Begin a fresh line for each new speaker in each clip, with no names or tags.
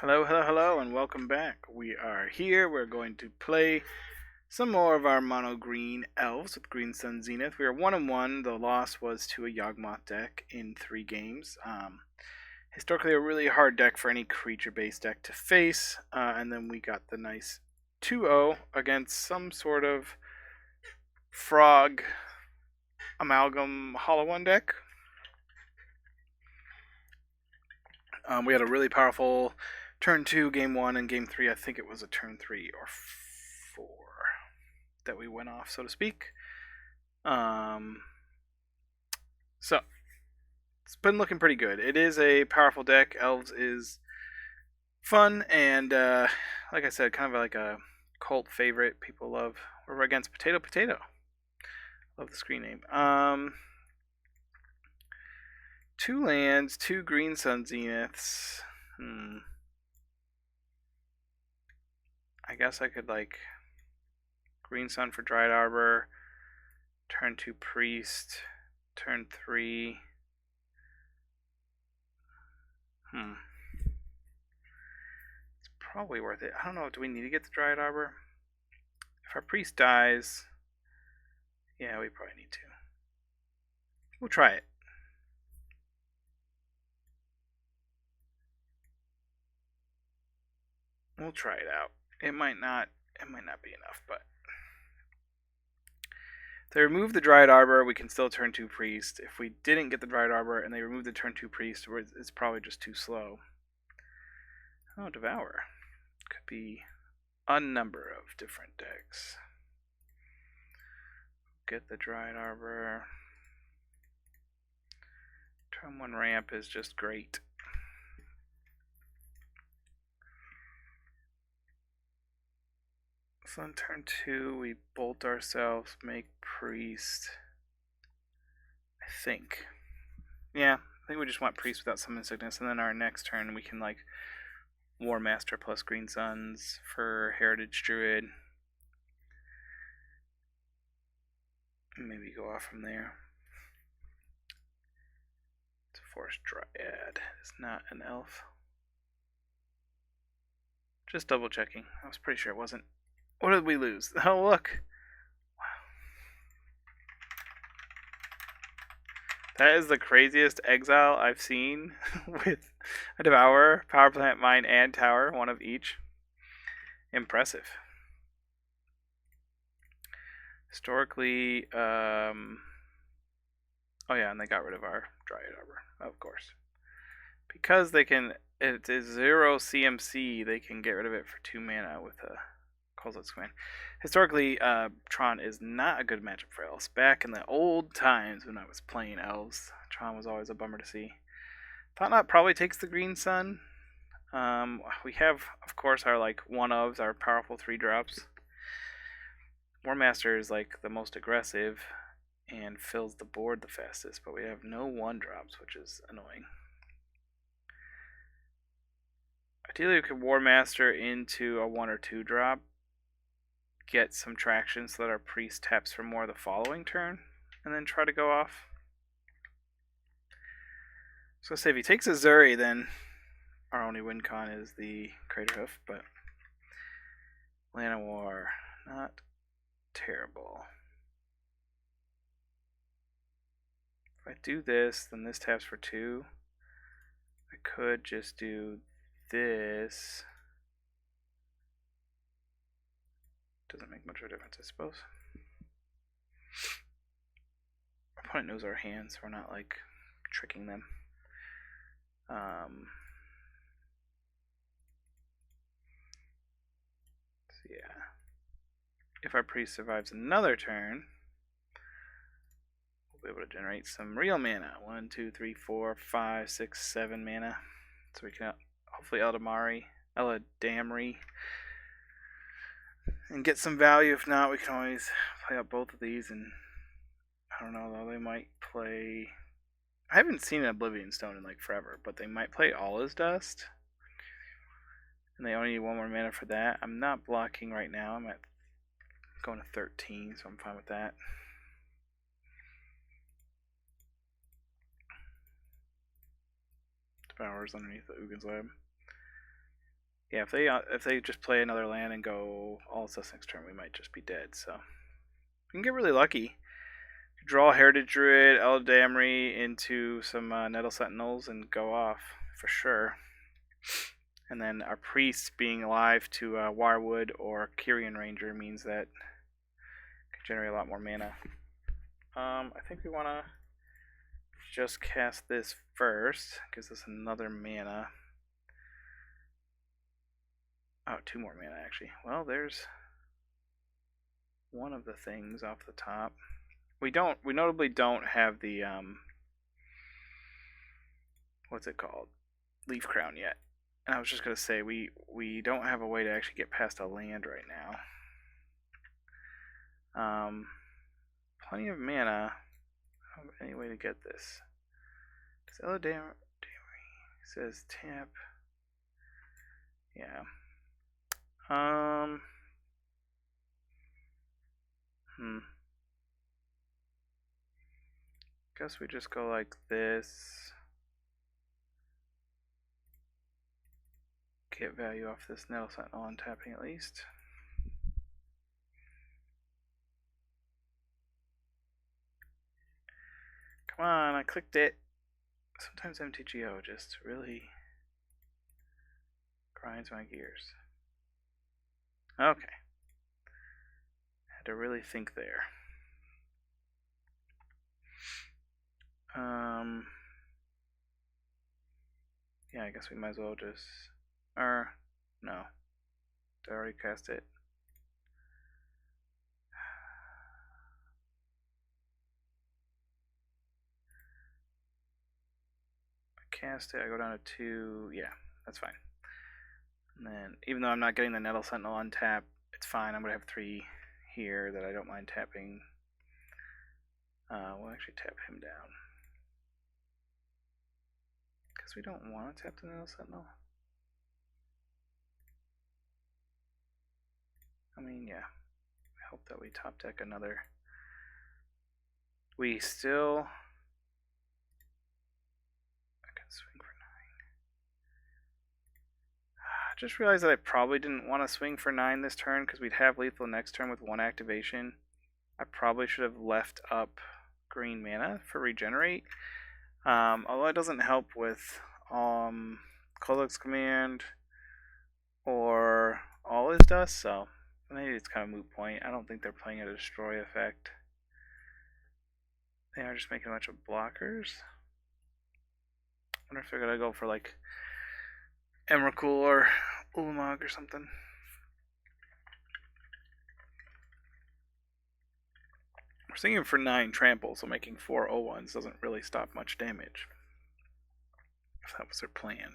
Hello, hello, hello, and welcome back. We are here. We're going to play some more of our mono green elves with Green Sun Zenith. We are 1-1. The loss was to a Yawgmoth deck in 3 games. Historically, a really hard deck for any creature-based deck to face. And then we got the nice 2-0 against some sort of frog amalgam hollow one deck. We had a really powerful turn 2, game 1, and game 3. I think it was a turn 3 or 4 that we went off, so to speak. So it's been looking pretty good. It is a powerful deck. Elves is fun and, like I said, kind of like a cult favorite. People love. We're against Potato Potato. Love the screen name. 2 lands, 2 Green Sun Zeniths. I guess I could like Green Sun for Dried Arbor, turn 2 Priest, turn 3. It's probably worth it. I don't know, do we need to get the Dried Arbor? If our Priest dies, yeah, we probably need to. We'll try it. We'll try it out. It might not be enough, but if they remove the Dried Arbor, we can still turn 2 Priest. If we didn't get the Dried Arbor and they remove the turn 2 Priest, it's probably just too slow. Oh, Devour. Could be a number of different decks. Get the Dried Arbor. Turn 1 ramp is just great. So on turn 2, we bolt ourselves, make Priest. I think. Yeah, I think we just want Priest without Summon Sickness, and then our next turn we can like War Master plus Green Suns for Heritage Druid. Maybe go off from there. It's a Forest Dryad. It's not an elf. Just double checking. I was pretty sure it wasn't. What did we lose? Oh, look. Wow. That is the craziest exile I've seen with a Devourer, Power Plant, Mine, and Tower, one of each. Impressive. Historically, oh yeah, and they got rid of our Dryad Arbor, of course. Because they can, it is 0 CMC, they can get rid of it for 2 mana with a Kozilek's Command. Historically, Tron is not a good matchup for Elves. Back in the old times when I was playing Elves, Tron was always a bummer to see. Thought-Knot probably takes the Green Sun. We have, of course, our like one-ofs, our powerful 3-drops. War Master is like the most aggressive and fills the board the fastest, but we have no 1-drops, which is annoying. Ideally, we could War Master into a 1 or 2 drop, get some traction so that our Priest taps for more the following turn, and then try to go off. So say if he takes a Zuri, then our only win con is the Craterhoof, but Llanowar, not terrible. If I do this, then this taps for 2. I could just do this. Doesn't make much of a difference, I suppose. Our opponent knows our hands, so we're not like tricking them. So yeah, if our Priest survives another turn, we'll be able to generate some real mana. 1, 2, 3, 4, 5, 6, 7 mana. So we can hopefully Eladamri, and get some value. If not, we can always play out both of these, and I don't know, though, they might play, I haven't seen an Oblivion Stone in like forever, but they might play All Is Dust, and they only need 1 more mana for that. I'm not blocking right now. I'm at going to 13, so I'm fine with that. Devour's underneath the Ugin Lab. Yeah, if they just play another land and go all of us next turn, we might just be dead. So we can get really lucky. Draw Heritage Druid, Eldamri into some Nettle Sentinels and go off for sure. And then our priest being alive to Wirewood or Kyrian Ranger means that can generate a lot more mana. I think we want to just cast this first. Gives us another mana. Oh, 2 more mana actually. Well, there's one of the things off the top. We notably don't have the what's it called? Leaf Crown yet. And I was just gonna say we don't have a way to actually get past a land right now. Plenty of mana. I don't have any way to get this. Does Eldamri says tap? Yeah. Guess we just go like this. Get value off this Nettle Sentinel on tapping at least. Come on, I clicked it. Sometimes MTGO just really grinds my gears. Okay. Had to really think there. Yeah, I guess we might as well just... no. Did I already cast it? Cast it, I go down to 2. Yeah, that's fine. And then, even though I'm not getting the Nettle Sentinel on tap, it's fine. I'm going to have 3 here that I don't mind tapping. We'll actually tap him down. Because we don't want to tap the Nettle Sentinel. I mean, yeah. I hope that we top deck another. We still... swing for 9. I just realized that I probably didn't want to swing for 9 this turn because we'd have lethal next turn with 1 activation. I probably should have left up green mana for regenerate. Although it doesn't help with Kolok's Command or All Is Dust, so maybe it's kind of a moot point. I don't think they're playing a destroy effect. They are just making a bunch of blockers. I wonder if they're gonna go for like Emrakul or Ulamog or something. We're swinging for 9 trample, so making 4 0-1s doesn't really stop much damage. If that was their plan.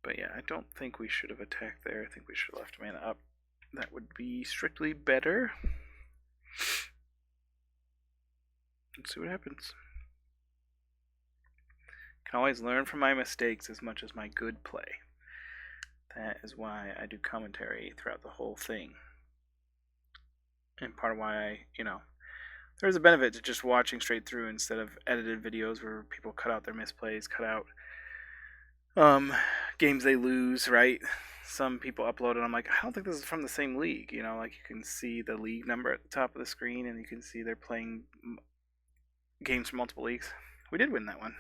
But yeah, I don't think we should have attacked there. I think we should have left mana up. That would be strictly better. Let's see what happens. Can always learn from my mistakes as much as my good play. That is why I do commentary throughout the whole thing. And part of why I, there's a benefit to just watching straight through instead of edited videos where people cut out their misplays, cut out games they lose, right? Some people upload it, I'm like, I don't think this is from the same league, like you can see the league number at the top of the screen and you can see they're playing games from multiple leagues. We did win that one.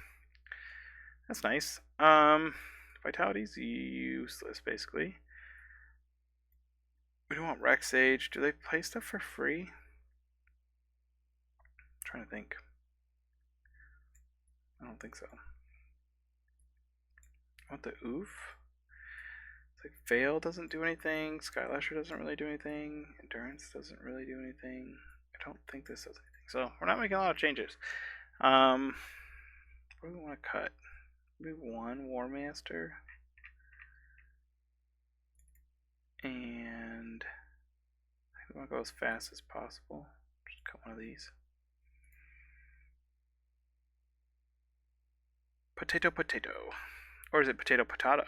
That's nice. Vitality's useless, basically. We don't want Rex Sage. Do they play stuff for free? I'm trying to think. I don't think so. I want the Oof. It's like Veil doesn't do anything. Skylasher doesn't really do anything. Endurance doesn't really do anything. I don't think this does anything. So we're not making a lot of changes. What do we want to cut? Maybe 1 War Master. And I think we want to go as fast as possible. Just cut one of these. Potato, potato. Or is it potato, potato?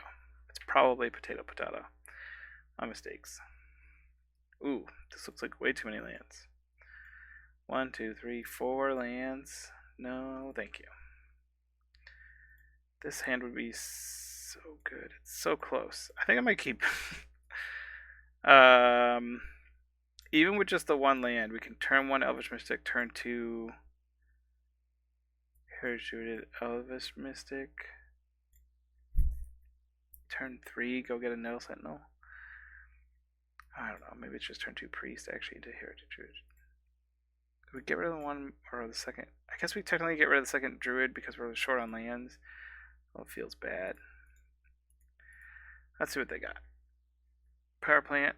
It's probably potato, potato. My mistakes. Ooh, this looks like way too many lands. 1, 2, 3, 4 lands. No, thank you. This hand would be so good. It's so close. I think I might keep. Even with just the one land, we can turn 1 Elvish Mystic, turn 2 Heritage Elvish Mystic, turn 3 go get a Nettle Sentinel. I don't know. Maybe it's just turn 2 Priest actually into Heritage Druid. Could we get rid of the one or the second? I guess we technically get rid of the second Druid because we're short on lands. Well, it feels bad. Let's see what they got. Power Plant.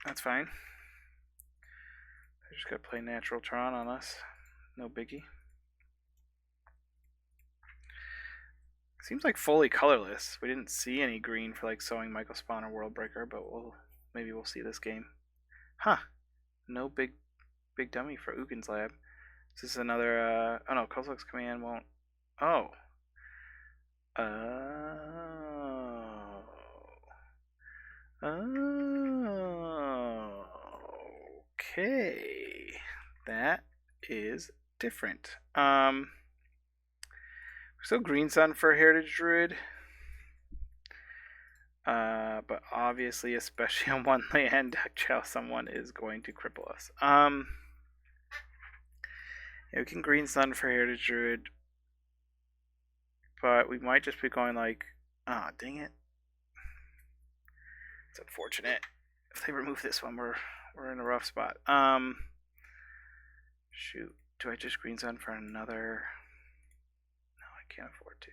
That's fine. They're just gonna play natural Tron on us. No biggie. Seems like fully colorless. We didn't see any green for like Sowing Michael Spawn or World Breaker, but maybe we'll see this game. Huh. No big dummy for Ugin's Lab. This is another oh no, Kozilek's Command won't. Oh. Okay. That is different. So Green Sun for Heritage Druid. But obviously, especially on one land, someone is going to cripple us. Yeah, we can Green Sun for Heritage Druid. But we might just be going like, ah, dang it. It's unfortunate. If they remove this one, we're in a rough spot. Shoot. Do I just Green Sun for another? No, I can't afford to.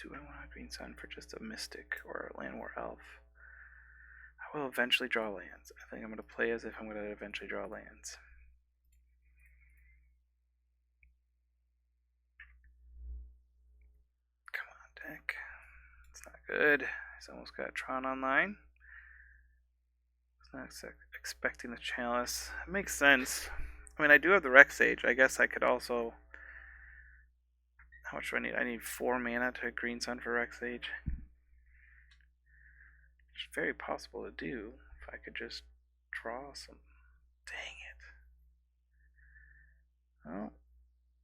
Do I want a Green Sun for just a Mystic or a Land War Elf? I will eventually draw lands. I think I'm going to play as if I'm going to eventually draw lands. Come on, deck. It's not good. He's almost got Tron online. I was not expecting the Chalice. It makes sense. I mean, I do have the Rex Sage. I guess I could also... How much do I need? I need 4 mana to Green Sun for Rex Sage. It's very possible to do if I could just draw some. Dang it. Oh,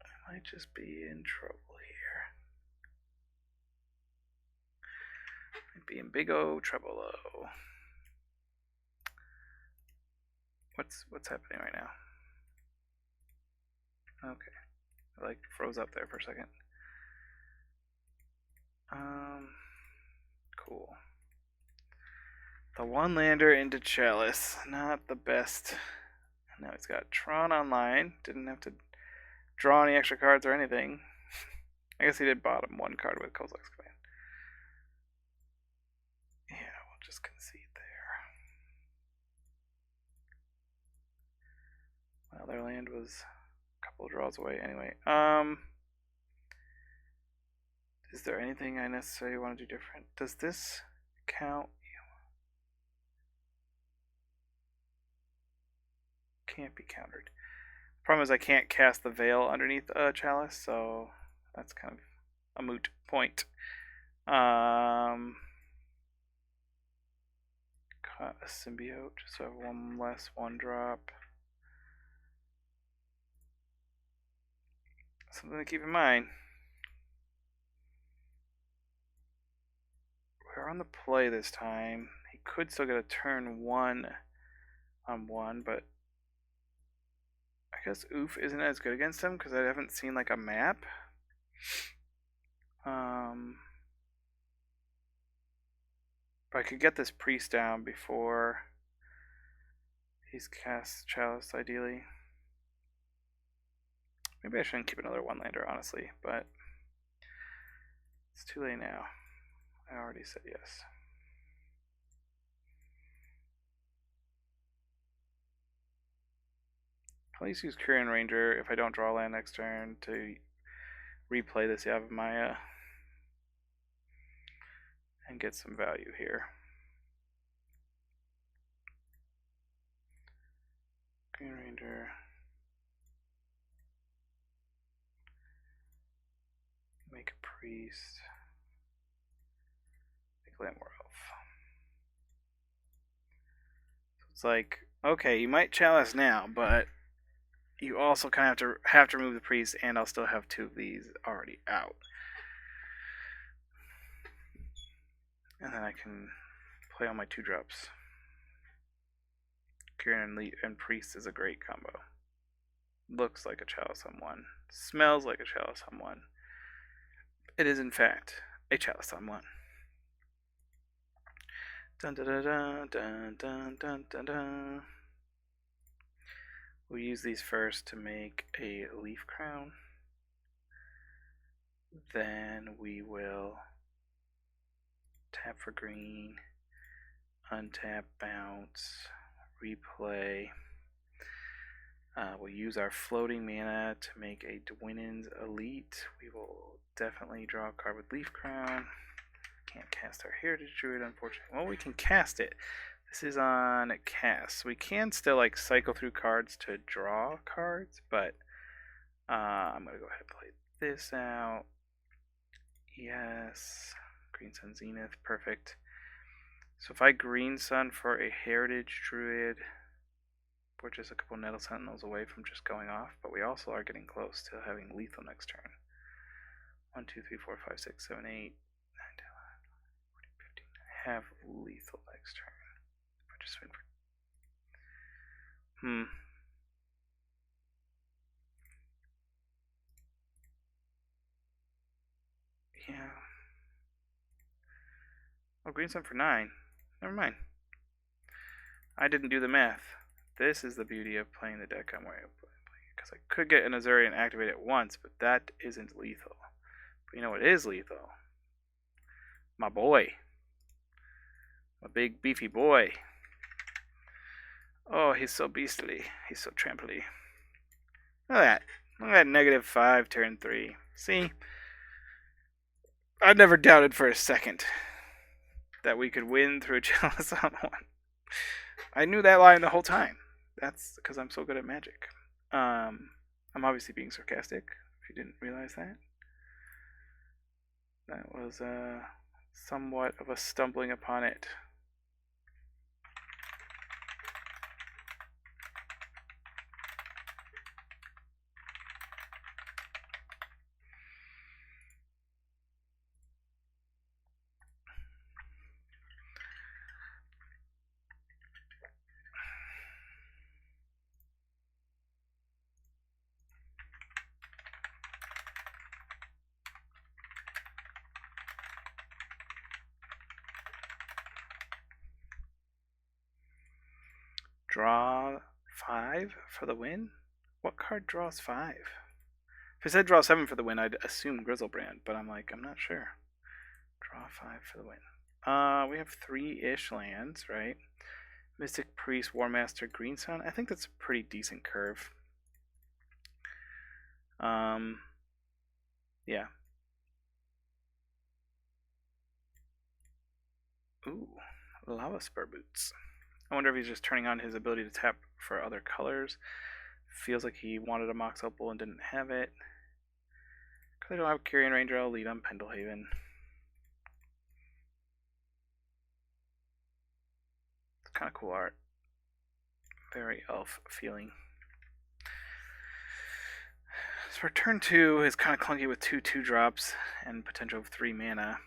I might just be in trouble here. Might be in big O trouble. What's happening right now? Okay. I like froze up there for a second. Cool. The one lander into Chalice, not the best. Now he's got Tron online. Didn't have to draw any extra cards or anything. I guess he did bottom 1 card with Kozilek's Command. Yeah, we'll just concede there. Well, their land was a couple of draws away anyway. Is there anything I necessarily want to do different? Does this count? Can't be countered. Problem is I can't cast the Veil underneath Chalice, so that's kind of a moot point. Caught a Symbiote, so I have 1 less 1-drop. Something to keep in mind. We're on the play this time. He could still get a turn 1 on 1, but I guess Oof isn't as good against him because I haven't seen like a map. But I could get this Priest down before he's cast Chalice, ideally. Maybe I shouldn't keep another 1-lander, honestly, but it's too late now. I already said yes. I'll at least use Kyrian Ranger if I don't draw land next turn to replay this Yavimaya and get some value here. Green Ranger. Make a Priest. Make Land War Elf. So it's like Okay, you might chalice now, but you also kind of have to remove the priest, and I'll still have 2 of these already out. And then I can play on my 2-drops. Kieran and Priest is a great combo. Looks like a Chalice on 1. Smells like a Chalice on 1. It is, in fact, a Chalice on 1. Dun dun dun dun dun dun dun dun dun. We'll use these first to make a leaf crown. Then we will tap for green, untap, bounce, replay. We'll use our floating mana to make a Dwinnen's Elite. We will definitely draw a card with Leaf Crown. Can't cast our Heritage Druid, unfortunately. Well, we can cast it. This is on cast. We can still like cycle through cards to draw cards, but I'm going to go ahead and play this out. Yes. Green Sun Zenith. Perfect. So if I Green Sun for a Heritage Druid, we're just a couple Nettle Sentinels away from just going off, but we also are getting close to having lethal next turn. 1, 2, 3, 4, 5, 6, 7, 8, 9, 10, 11, 12, 13, 15. Have lethal next turn. If I just win for... Yeah. Oh, Green Sun for 9. Never mind. I didn't do the math. This is the beauty of playing the deck I'm wearing. Because I could get an Azuri and activate it once, but that isn't lethal. But you know what is lethal? My boy. My big beefy boy. Oh, he's so beastly. He's so tramply. Look at that. Look at that -5 turn 3. See? I never doubted for a second that we could win through a Chalice on 1. I knew that line the whole time. That's because I'm so good at Magic. I'm obviously being sarcastic, if you didn't realize that. That was somewhat of a stumbling upon it. Draw 5 for the win? What card draws 5? If it said draw 7 for the win, I'd assume Grizzlebrand, but I'm like, I'm not sure. Draw 5 for the win. We have 3-ish lands, right? Mystic Priest, War Master, Green Sun. I think that's a pretty decent curve. Yeah. Ooh, Lava Spur Boots. I wonder if he's just turning on his ability to tap for other colors. Feels like he wanted a Mox Opal and didn't have it. Because I don't have Carrion Ranger, I'll lead on Pendlehaven. It's kind of cool art. Very elf feeling. So for turn 2 is kind of clunky with 2 2-drops and potential of 3 mana.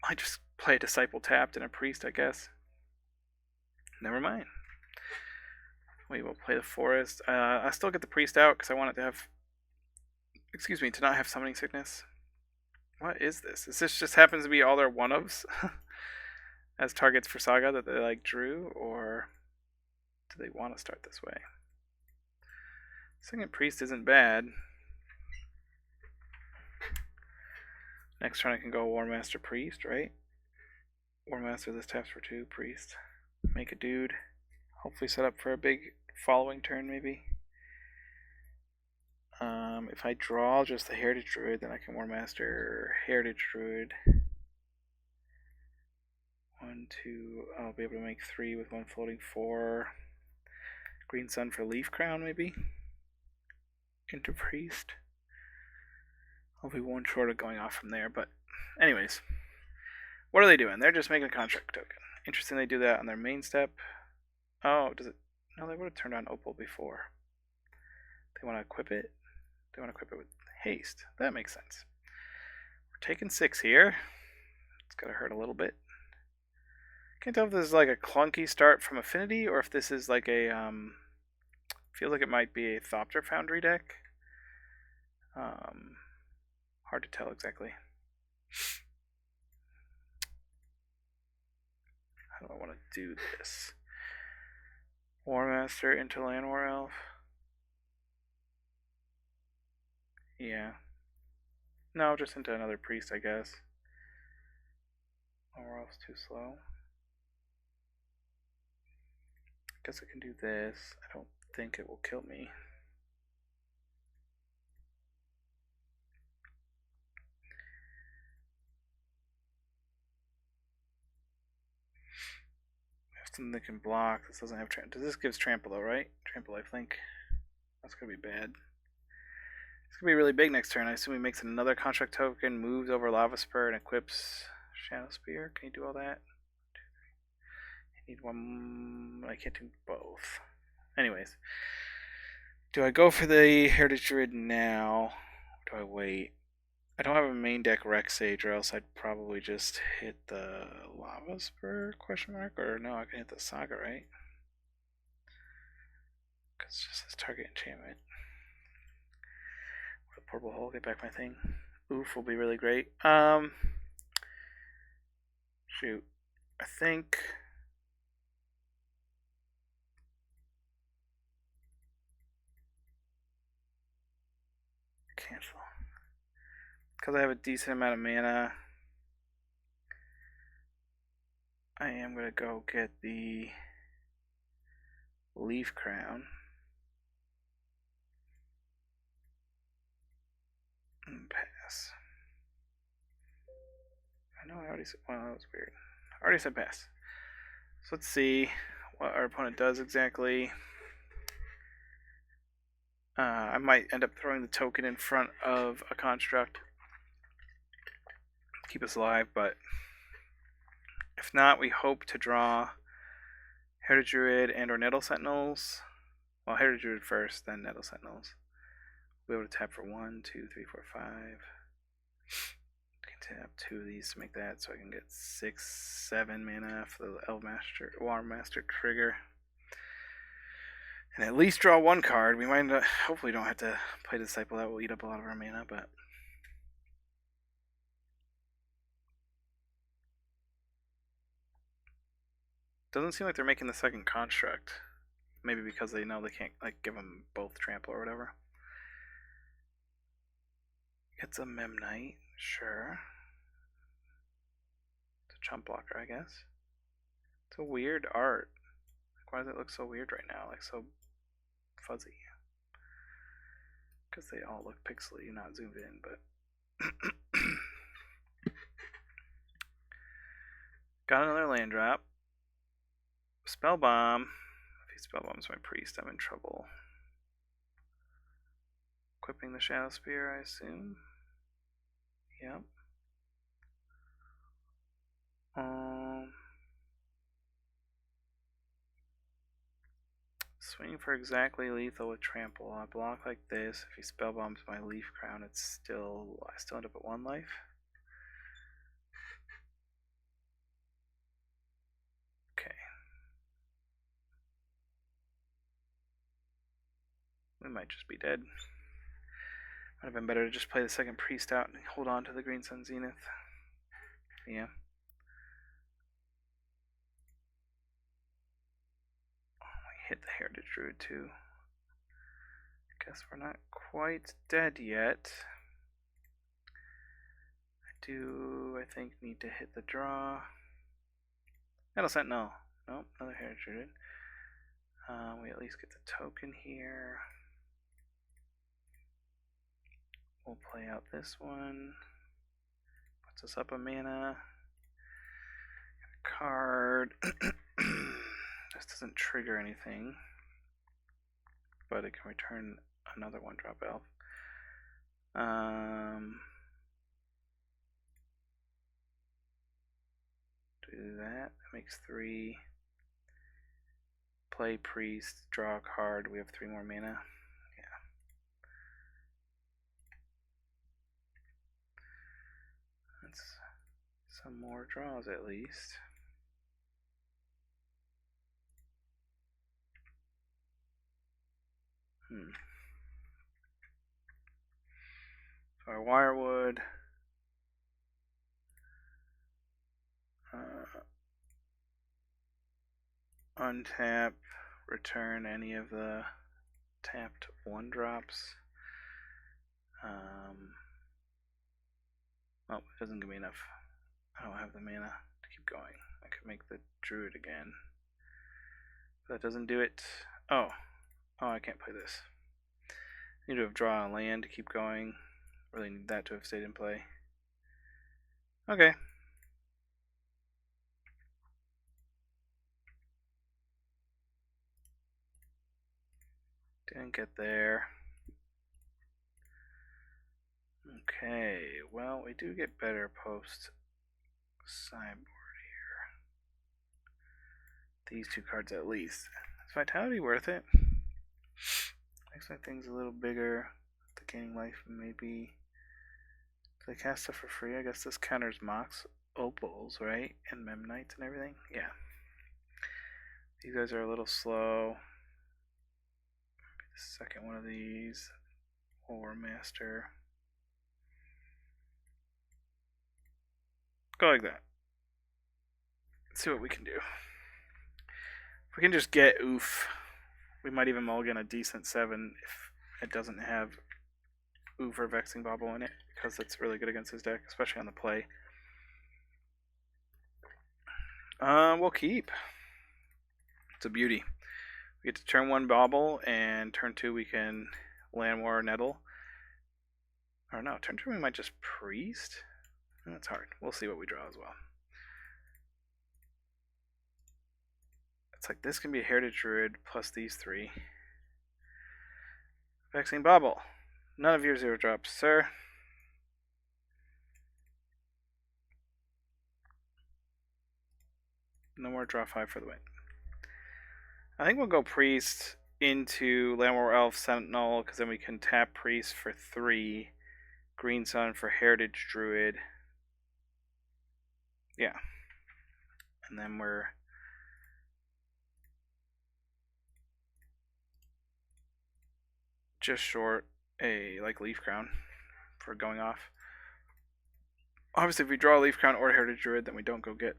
I just play a Disciple tapped and a Priest, I guess. Never mind. We will play the Forest. I still get the Priest out because I want it to have... Excuse me, to not have Summoning Sickness. What is this? Is this just happens to be all their one-ofs? As targets for Saga that they like drew? Or do they want to start this way? Second Priest isn't bad. Next turn I can go War Master Priest, right? War Master, this taps for 2, Priest. Make a dude. Hopefully set up for a big following turn, maybe. If I draw just the Heritage Druid, then I can War Master Heritage Druid. 1, 2, I'll be able to make 3 with 1 floating 4. Green Sun for Leaf Crown, maybe? Into Priest. I'll be 1 short of going off from there, but anyways. What are they doing? They're just making a contract token. Interesting they do that on their main step. Oh, does it? No, they would have turned on Opal before. They want to equip it? They want to equip it with haste. That makes sense. We're taking 6 here. It's going to hurt a little bit. Can't tell if this is like a clunky start from Affinity or if this is like a, feels like it might be a Thopter Foundry deck. Hard to tell exactly. How do I want to do this? War Master into Land War Elf. Yeah. No, just into another priest, I guess. War Elf's too slow. I guess I can do this. I don't think it will kill me. Something that can block. This doesn't have trample. This gives trample though, right? Trample, I think. That's gonna be bad. It's gonna be really big next turn. I assume he makes another contract token, moves over Lava Spur, and equips Shadow Spear. Can you do all that? I need one. I can't do both. Anyways, do I go for the Heritage Druid now? Or do I wait? I don't have a main deck Rex Sage, or else I'd probably just hit the Lava Spur, question mark? Or no, I can hit the Saga, right? Because it's just his target enchantment. What a Portable Hole, get back my thing. Oof will be really great. Shoot. I think... Cancel. Because I have a decent amount of mana, I am going to go get the Leaf Crown. And pass. I know I already said, well, that was weird. I already said pass. So let's see what our opponent does exactly. I might end up throwing the token in front of a construct. Keep us alive, but if not, we hope to draw Heritage Druid and or Nettle Sentinels. Well, Heritage Druid first, then Nettle Sentinels. We'll be able to tap for 1, 2, 3, 4, 5. I can tap 2 of these to make that, so I can get 6, 7 mana for the Elf Master, War Master trigger. And at least draw 1 card. We might hopefully don't have to play Disciple. That will eat up a lot of our mana, but doesn't seem like they're making the second construct. Maybe because they know they can't like give them both trample or whatever. It's a Memnite, sure. It's a chump blocker, I guess. It's a weird art. Like, why does it look so weird right now? Like so fuzzy. Because they all look pixely, not zoomed in, but got another land drop. Spell bomb. If he spell bombs my priest, I'm in trouble. Equipping the Shadow Spear, I assume. Yep. Swing for exactly lethal with trample. I block like this. If he spell bombs my Leaf Crown, I still end up at 1 life. Okay. We might just be dead. Might have been better to just play the second priest out and hold on to the Green Sun Zenith. Yeah. We hit the Heritage Druid too. Guess we're not quite dead yet. I think, need to hit the draw. Nettle Sentinel. Nope, another Heritage Druid. We at least get the token here. We'll play out this one. Puts us up a mana. A card. This doesn't trigger anything, but it can return another 1-drop elf. do that. That makes 3. Play priest, draw a card. We have 3 more mana. Yeah. That's some more draws at least. So our wirewood. Untap, return any of the tapped 1-drops. Oh, it doesn't give me enough. I don't have the mana to keep going. I could make the druid again. But that doesn't do it. Oh, I can't play this. I need to have drawn a land to keep going. Really need that to have stayed in play. Okay. Didn't get there. Okay, well, we do get better post sideboard here. These 2 cards at least. Is Vitality worth it? Makes my things a little bigger. The gaining life maybe. Do they cast stuff for free? I guess this counters Mox Opals, right? And Memnites and everything? Yeah. These guys are a little slow. Maybe the second one of these. War Master. Go like that. Let's see what we can do. If we can just get oof, we might even mulligan a decent 7 if it doesn't have oof or Vexing Bauble in it, because it's really good against his deck, especially on the play. We'll keep. It's a beauty. We get to turn 1 Bauble, and turn 2 we can Land War Nettle. Or no, turn 2 we might just Priest. That's hard. We'll see what we draw as well. It's like this can be a Heritage Druid plus these 3. Vexing Bauble. None of your 0-drops, sir. No more draw 5 for the win. I think we'll go Priest into Land War Elf Sentinel, because then we can tap Priest for 3. Green Sun for Heritage Druid. Yeah. And then we're just short a Leaf Crown for going off. Obviously, if we draw a Leaf Crown or a Heritage Druid, then we don't go get.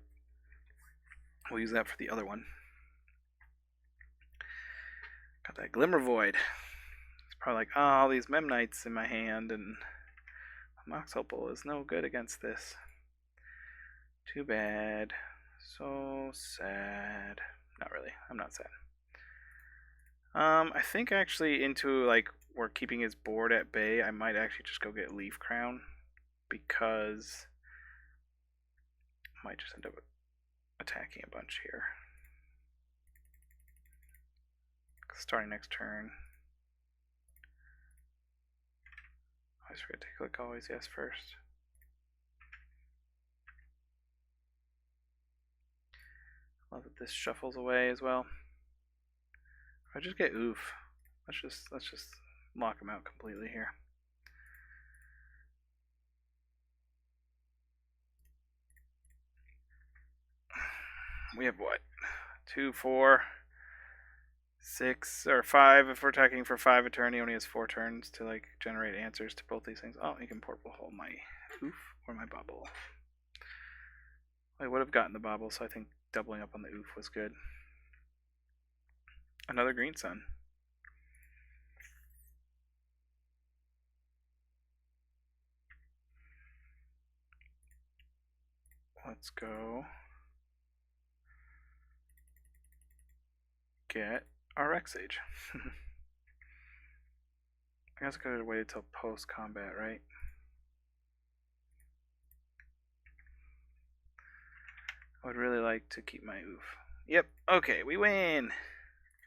We'll use that for the other one. Got that Glimmer Void. It's probably like, oh, all these Memnites in my hand, and Mox Opal is no good against this. Too bad. So sad. Not really. I'm not sad. I think actually into we're keeping his board at bay, I might actually just go get Leaf Crown, because I might just end up attacking a bunch here. Starting next turn. I always forget to click always yes first. Love that this shuffles away as well. If I just get oof. Let's just lock him out completely here. We have what? 2, 4, 6, or 5. If we're attacking for 5 a turn, he only has 4 turns to generate answers to both these things. Oh, he can Purple Hole my oof or my bubble. I would have gotten the bobble, so I think doubling up on the oof was good. Another Green Sun. Let's go get our X-Age. I guess I could have waited till post-combat, right? I would really like to keep my oof. Yep, okay, we win!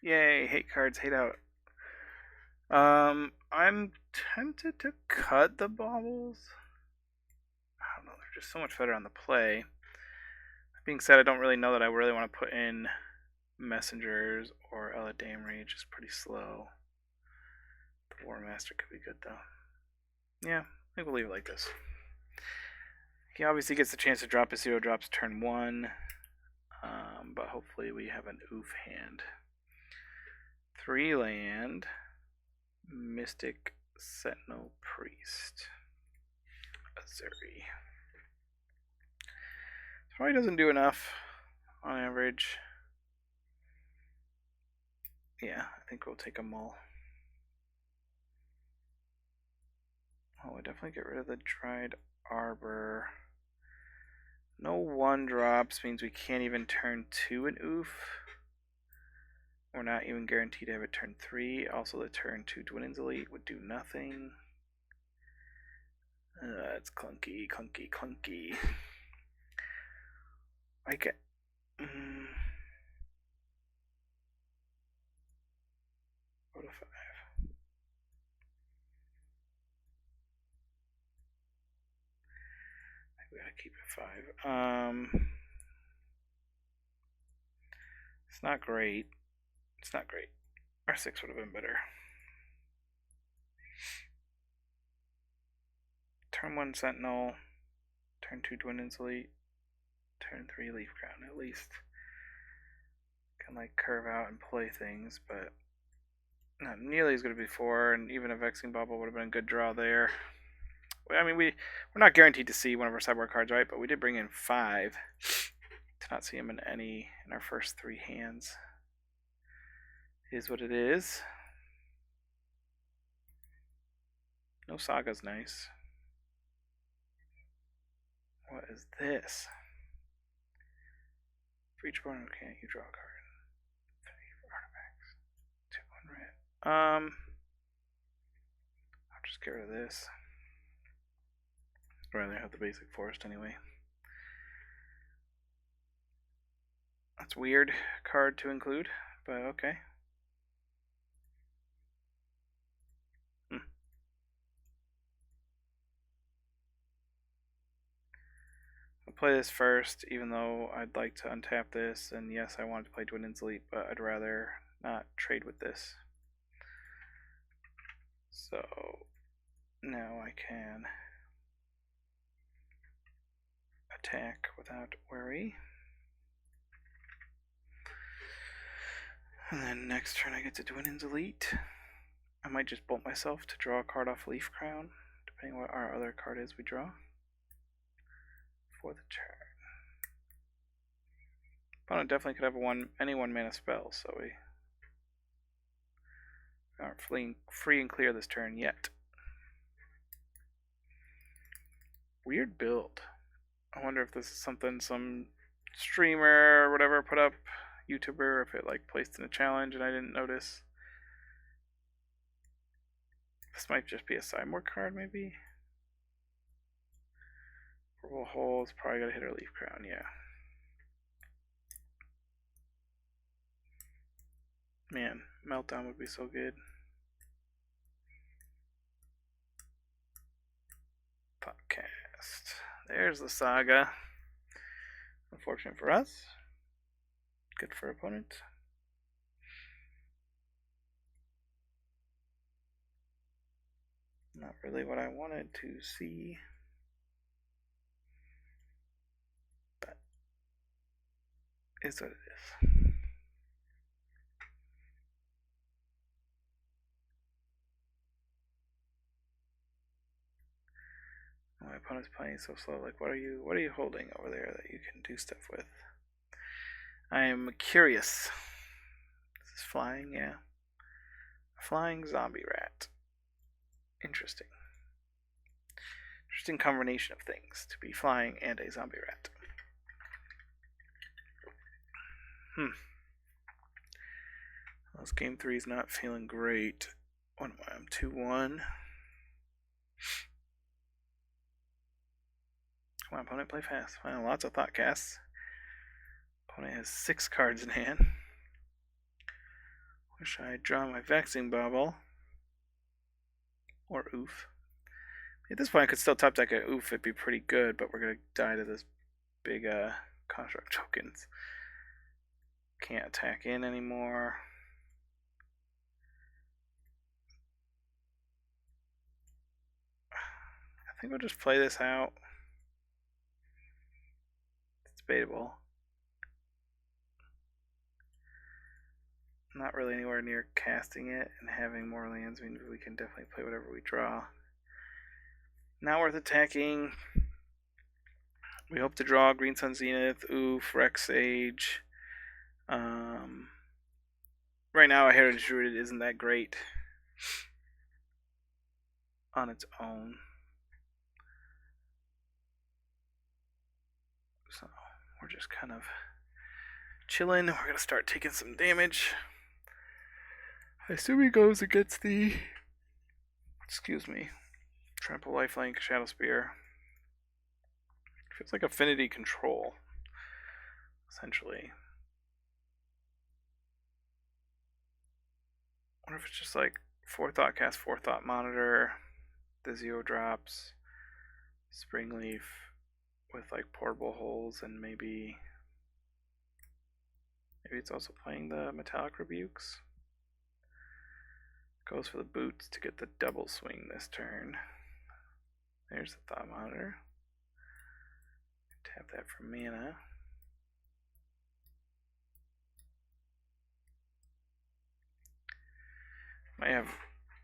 Yay, hate cards, hate out. I'm tempted to cut the baubles. I don't know, they're just so much better on the play. Being said, I don't really know that I really want to put in messengers or Ella Damery. It's just pretty slow. The War Master could be good though. Yeah, I think we'll leave it like this. He obviously gets the chance to drop his 0 drops turn 1, but hopefully we have an oof hand. 3 land, Mystic Sentinel Priest, Azuri. Probably doesn't do enough on average. Yeah, I think we'll take a mull. Oh, we'll definitely get rid of the Dried Arbor. No 1 drops means we can't even turn 2 an oof. We're not even guaranteed to have it turn 3. Also, the turn 2 Dwindens Elite would do nothing. It's clunky, clunky, clunky. I get. Go to 5. We gotta keep it 5. It's not great. It's not great. Our 6 would have been better. Turn 1 Sentinel. Turn 2 Dwindens Elite. Turn 3 Leaf Crown. At least can like curve out and play things, but not nearly as good as before. And even a Vexing Bubble would have been a good draw there. I mean, we're not guaranteed to see one of our sideboard cards, right? But we did bring in 5 to not see him in our first 3 hands. Is what it is. No Saga's nice. What is this? For each opponent, okay, you draw a card. Artifacts. 2 1 red. I'll just get rid of this. I'd rather have the basic forest anyway. That's a weird card to include, but okay. I'll play this first, even though I'd like to untap this, and yes, I wanted to play Dwindens Elite, but I'd rather not trade with this. So now I can attack without worry. And then next turn I get to Dwindens Elite. I might just bolt myself to draw a card off Leaf Crown, depending on what our other card is we draw for the turn. Opponent definitely could have any 1 mana spell, so we aren't free and clear this turn yet. Weird build. I wonder if this is something some streamer or whatever put up, YouTuber, if it like placed in a challenge and I didn't notice. This might just be a sideboard card, maybe. Purple Hole's probably gotta hit our Leaf Crown, yeah. Man, Meltdown would be so good. Podcast. There's the Saga. Unfortunate for us. Good for opponent. Not really what I wanted to see. But it's what it is. My opponent's playing so slow. Like, what are you holding over there that you can do stuff with? I am curious. This is flying, yeah. A flying zombie rat. Interesting. Interesting combination of things to be flying and a zombie rat. Well, game 3 is not feeling great. What am I? I'm 2-1. Come on, opponent, play fast. Wow, lots of thought casts. Opponent has 6 cards in hand. Wish I'd draw my Vexing Bubble. Or Oof. At this point, I could still top deck an Oof. It'd be pretty good, but we're going to die to this big construct tokens. Can't attack in anymore. I think we'll just play this out. It's debatable. Not really anywhere near casting it, and having more lands means we can definitely play whatever we draw. Not worth attacking. We hope to draw Green Sun Zenith, Oof, Rex Sage. Right now, a Heritage Druid isn't that great on its own. So we're just kind of chilling. We're going to start taking some damage. I assume he goes against the, Trample, Lifelink, Shadow Spear. Feels like Affinity Control, essentially. I wonder if it's just like Forethought, cast Forethought, Monitor, the 0 drops, Springleaf with like portable holes, and maybe it's also playing the Metallic Rebukes. Goes for the boots to get the double swing this turn. There's the Thought Monitor. Tap that for mana.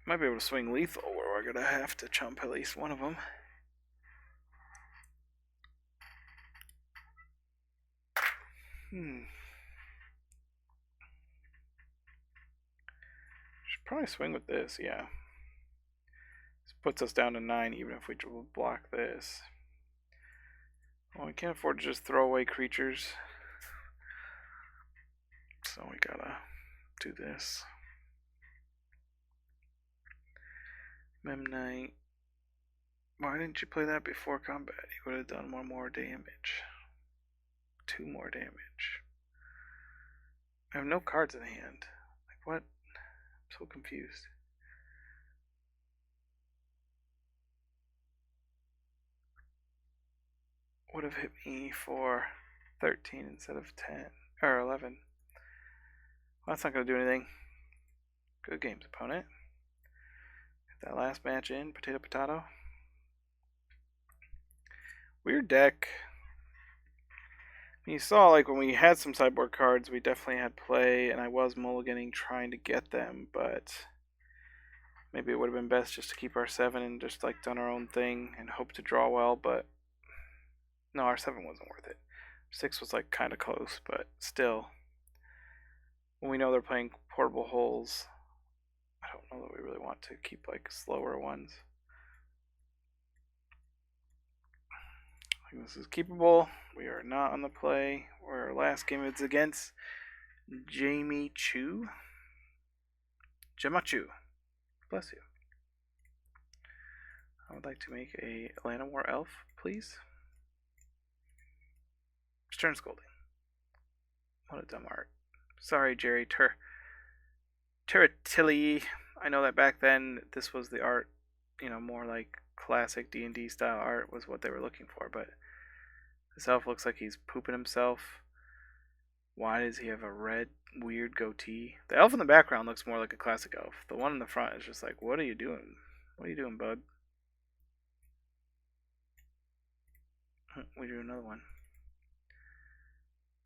Might be able to swing lethal, where we're gonna have to chump at least one of them. Should probably swing with this, yeah. This puts us down to 9, even if we block this. Well, we can't afford to just throw away creatures, so we gotta do this. Memnite. Why didn't you play that before combat? You would have done 1 more damage. 2 more damage. I have no cards in hand. Like, what? I'm so confused. Would have hit me for 13 instead of 10 or 11. Well, that's not going to do anything. Good games, opponent. Get that last match in. Potato. Weird deck. You saw, like, when we had some sideboard cards, we definitely had play, and I was mulliganing trying to get them, but maybe it would have been best just to keep our 7 and just, like, done our own thing and hope to draw well, but no, our 7 wasn't worth it. 6 was, like, kind of close, but still, when we know they're playing portable holes, I don't know that we really want to keep, like, slower ones. I think this is keepable. We are not on the play. Our last game is against Jamie Chu. Jamachu. Bless you. I would like to make a Llanowar Elf, please. Stern Scolding. What a dumb art. Sorry, Jerry. Terratilly. I know that back then this was the art, more like classic D&D style art was what they were looking for, but this elf looks like he's pooping himself. Why does he have a red, weird goatee? The elf in the background looks more like a classic elf. The one in the front is just like, what are you doing? What are you doing, bud? We do another one.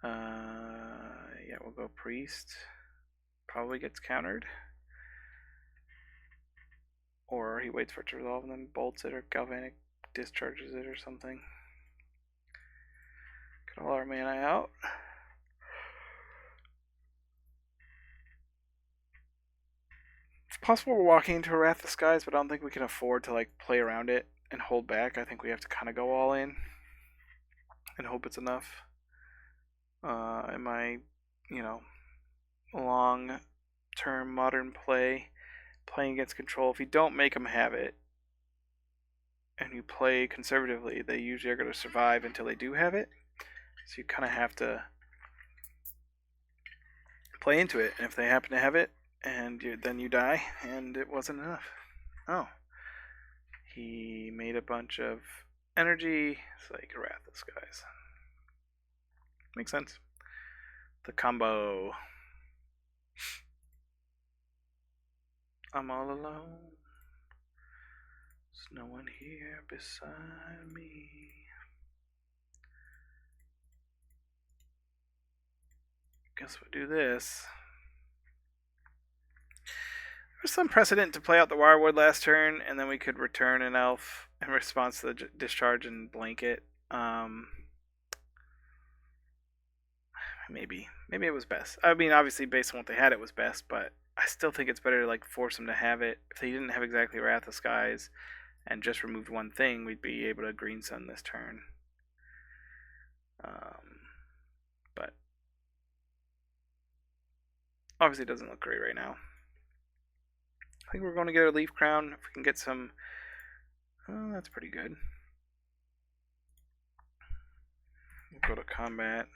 Yeah, we'll go priest. Probably gets countered. Or he waits for it to resolve and then bolts it or galvanic discharges it or something. Get all our mana out. It's possible we're walking into a Wrath of the Skies, but I don't think we can afford to like play around it and hold back. I think we have to kind of go all in and hope it's enough. In my, long-term modern play, playing against control, if you don't make them have it and you play conservatively, they usually are going to survive until they do have it. So you kind of have to play into it, and if they happen to have it, and then you die, and it wasn't enough. Oh. He made a bunch of energy, so he could Wrath the Skies. Makes sense. The combo. I'm all alone. There's no one here beside me. Guess we'll do this. There's some precedent to play out the Wirewood last turn, and then we could return an elf in response to the discharge and blanket. Maybe it was best. I mean, obviously, based on what they had, it was best, but I still think it's better to like force them to have it. If they didn't have exactly Wrath of Skies and just removed one thing, we'd be able to Green Sun this turn. But obviously, it doesn't look great right now. I think we're going to get a Leaf Crown. If we can get some, that's pretty good. We'll go to combat.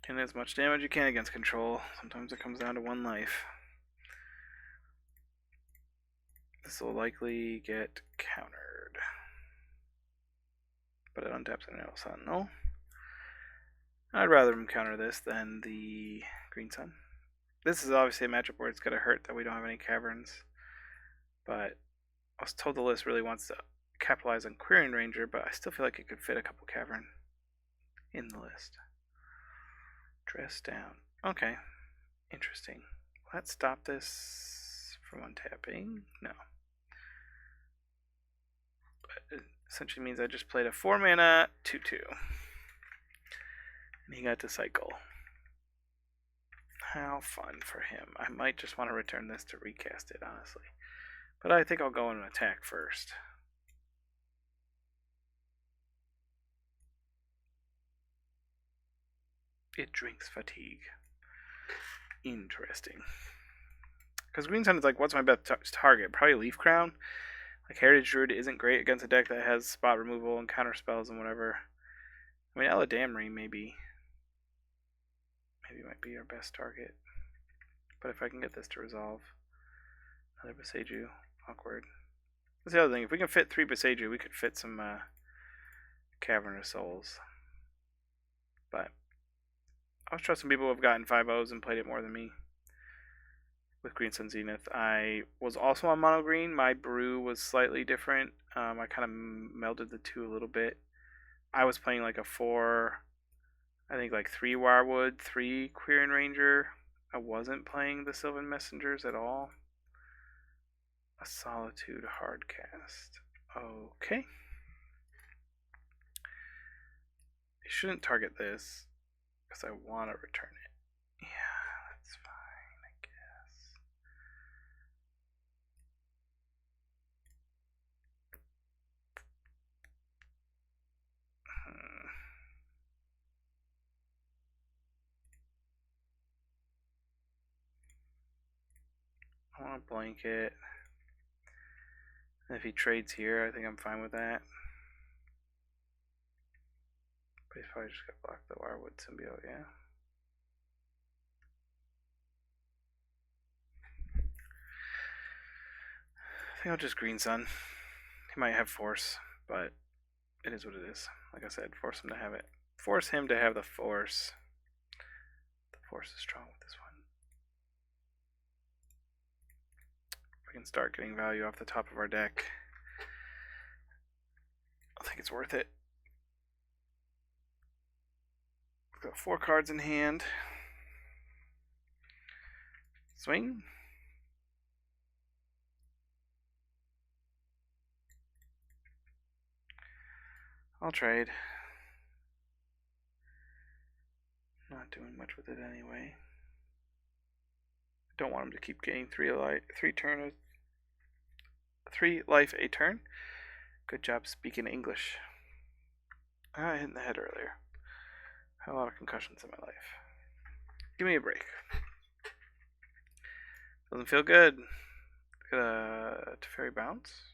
Can as much damage you can against control. Sometimes it comes down to 1 life. This will likely get countered. But it untaps an Elf Sentinel. I'd rather him counter this than the Green Sun. This is obviously a matchup where it's going to hurt that we don't have any caverns. But I was told the list really wants to capitalize on Querying Ranger, but I still feel like it could fit a couple cavern in the list. Dress down. Okay. Interesting. Let's stop this from untapping. No. But it essentially means I just played a 4 mana 2/2. And he got to cycle. How fun for him. I might just want to return this to recast it, honestly. But I think I'll go and attack first. It drinks fatigue. Interesting. Because Green Sun is like, what's my best target? Probably Leaf Crown. Like, Heritage Druid isn't great against a deck that has spot removal and counter spells and whatever. I mean, Eladamri maybe might be our best target. But if I can get this to resolve. Another Boseiju. Awkward. That's the other thing. If we can fit 3 Boseiju, we could fit some Cavernous Souls. But I was trusting people who have gotten 5-0s and played it more than me. With Green Sun Zenith. I was also on mono green. My brew was slightly different. I kind of melded the two a little bit. I was playing like a 4, I think like 3 Wirewood, 3 Querying Ranger. I wasn't playing the Sylvan Messengers at all. A Solitude Hardcast. Okay. I shouldn't target this because I want to return it. Yeah, that's fine, I guess. I want to blanket. And if he trades here, I think I'm fine with that. But he's probably just gonna block the Wirewood Symbiote, yeah. I think I'll just Green Sun. He might have Force, but it is what it is. Like I said, force him to have it. Force him to have the Force. The Force is strong with this one. We can start getting value off the top of our deck. I think it's worth it. We've got 4 cards in hand. Swing. I'll trade. Not doing much with it anyway. Don't want him to keep getting 3 life a turn. Good job speaking English. I hit in the head earlier. Had a lot of concussions in my life. Give me a break. Doesn't feel good. Teferi Bounce.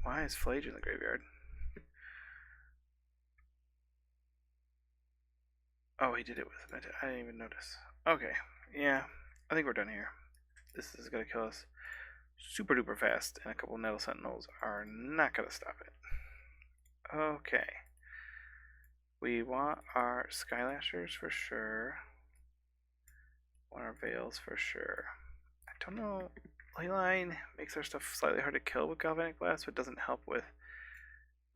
Why is Flage in the graveyard? Oh, he did it with it. I didn't even notice. Okay, yeah. I think we're done here. This is gonna kill us super duper fast, and a couple Nettle Sentinels are not gonna stop it. Okay. We want our Skylashers for sure. Want our Veils for sure. I don't know. Leyline makes our stuff slightly hard to kill with Galvanic Blast, but doesn't help with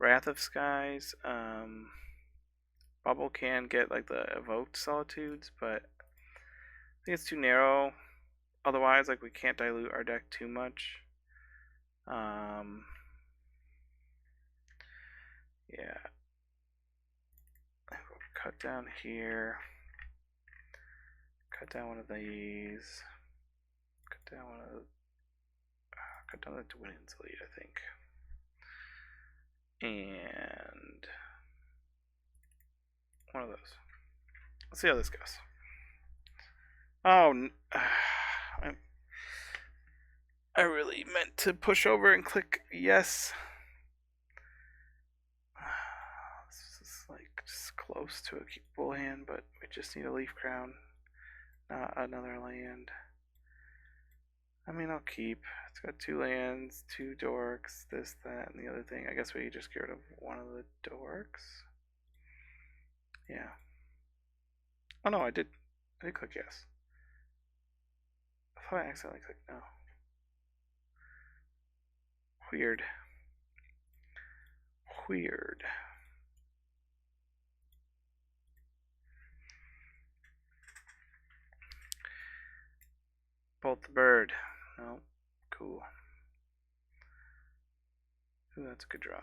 Wrath of Skies. Bubble can get like the evoked Solitudes, but I think it's too narrow. Otherwise, like we can't dilute our deck too much. Yeah. We'll cut down here. Cut down one of these. Cut down one of the. Cut down the Twin Elite, I think. And one of those. Let's see how this goes. Oh, I really meant to push over and click yes. This is like just close to a keepable hand, but we just need a Leaf Crown, not another land. I mean, I'll keep. It's got 2 lands, 2 dorks, this, that, and the other thing. I guess we just get rid of one of the dorks. Yeah. Oh no, I did click yes. I thought I accidentally clicked no. Weird. Weird. Bolt the bird. No. Cool. Ooh, that's a good draw.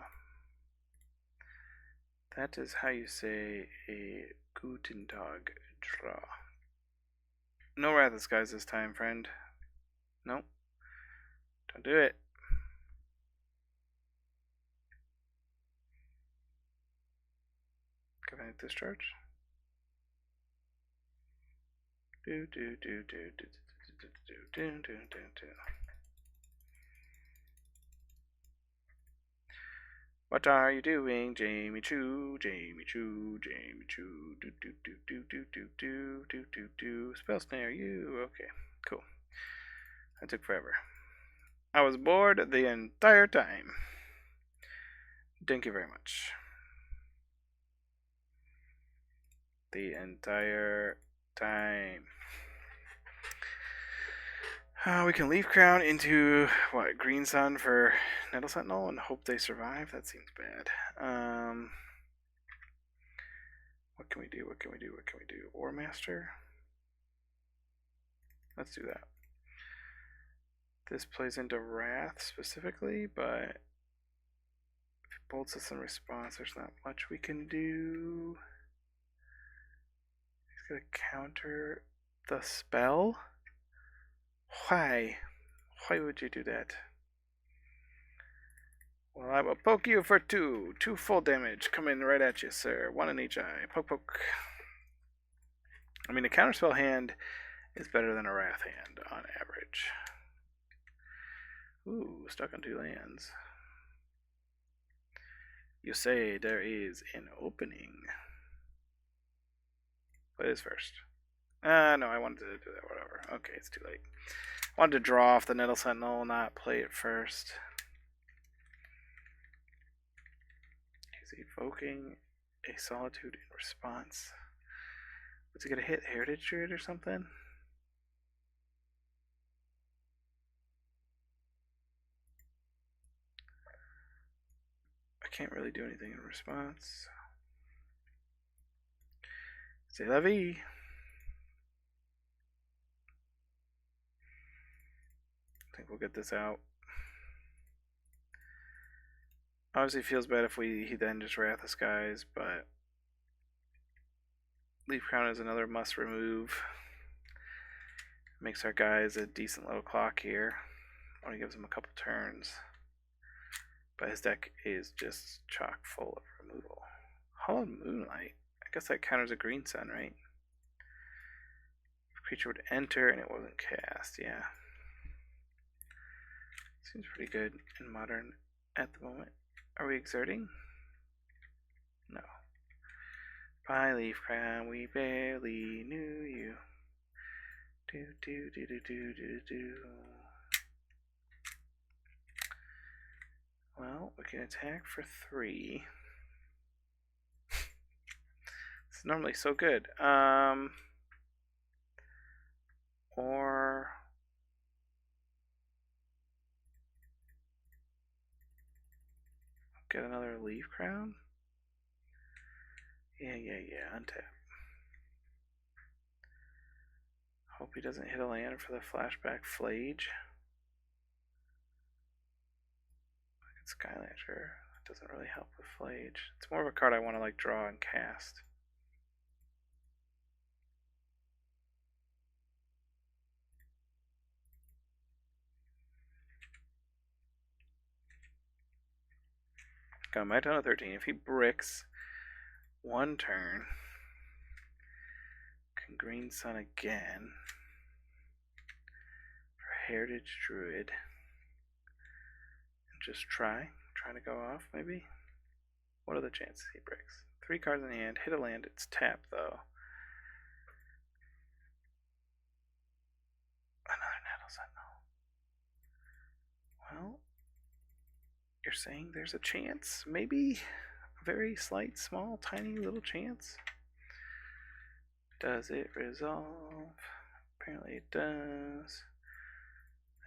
That is how you say a guten Tag draw. No Wrath of Skies this time, friend. Nope. Don't do it. Galvanic Discharge. Do do do do do do do do do do do. What are you doing, Jamie Choo? Jamie Choo, Jamie Choo. Do do do do do do do do do do. Spell snare you. Okay, cool. That took forever. I was bored the entire time. Thank you very much. The entire time. We can Leaf Crown into, what, Green Sun for Nettle Sentinel and hope they survive? That seems bad. What can we do? What can we do? What can we do? Ore Master? Let's do that. This plays into Wrath specifically, but if it bolts us in response, there's not much we can do. He's gonna counter the spell? Why? Why would you do that? Well, I will poke you for 2. 2 full damage. Coming right at you, sir. 1 in each eye. Poke, poke. I mean, a counterspell hand is better than a Wrath hand on average. Ooh, stuck on 2 lands. You say there is an opening. What is first? No, I wanted to do that, whatever. Okay, it's too late. I wanted to draw off the Nettle Sentinel, not play it first. He's evoking a Solitude in response. Was he gonna hit Heritage Druid or something? I can't really do anything in response. C'est la vie. I think we'll get this out. Obviously feels bad if he then just Wrath of Skies, but Leaf Crown is another must remove. Makes our guys a decent little clock here. Only gives him a couple turns. But his deck is just chock full of removal. Hollow Moonlight. I guess that counters a Green Sun, right? If a creature would enter and it wasn't cast, yeah. Seems pretty good in Modern at the moment. Are we exerting? No. Bye, Leaf Crown, we barely knew you. Well, we can attack for 3. It's normally so good. Or get another leaf crown. Yeah. Untap. Hope he doesn't hit a land for the flashback Flage. Skylander. That doesn't really help with Flage. It's more of a card I want to like draw and cast. Got my turn of 13. If he bricks 1 turn, can Green Sun again for Heritage Druid. And just try to go off, maybe? What are the chances he breaks? 3 cards in hand, hit a land, it's tapped though. Another Nettle Sentinel. Well, you're saying there's a chance? Maybe? A very slight, small, tiny little chance? Does it resolve? Apparently it does.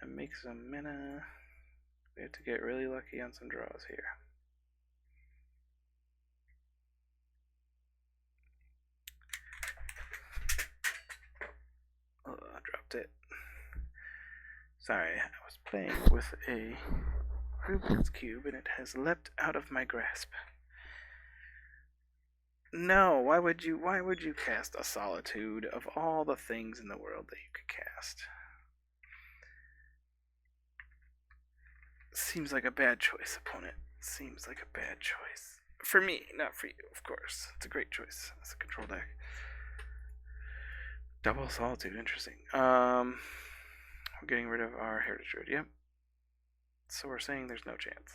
That makes some mana. We have to get really lucky on some draws here. Oh, I dropped it. Sorry, I was playing with a Rubik's Cube and it has leapt out of my grasp. No, why would you cast a Solitude of all the things in the world that you could cast? Seems like a bad choice, opponent. Seems like a bad choice. For me, not for you, of course. It's a great choice. It's a control deck. Double Solitude, interesting. We're getting rid of our Heritage Druid, yep. So we're saying there's no chance.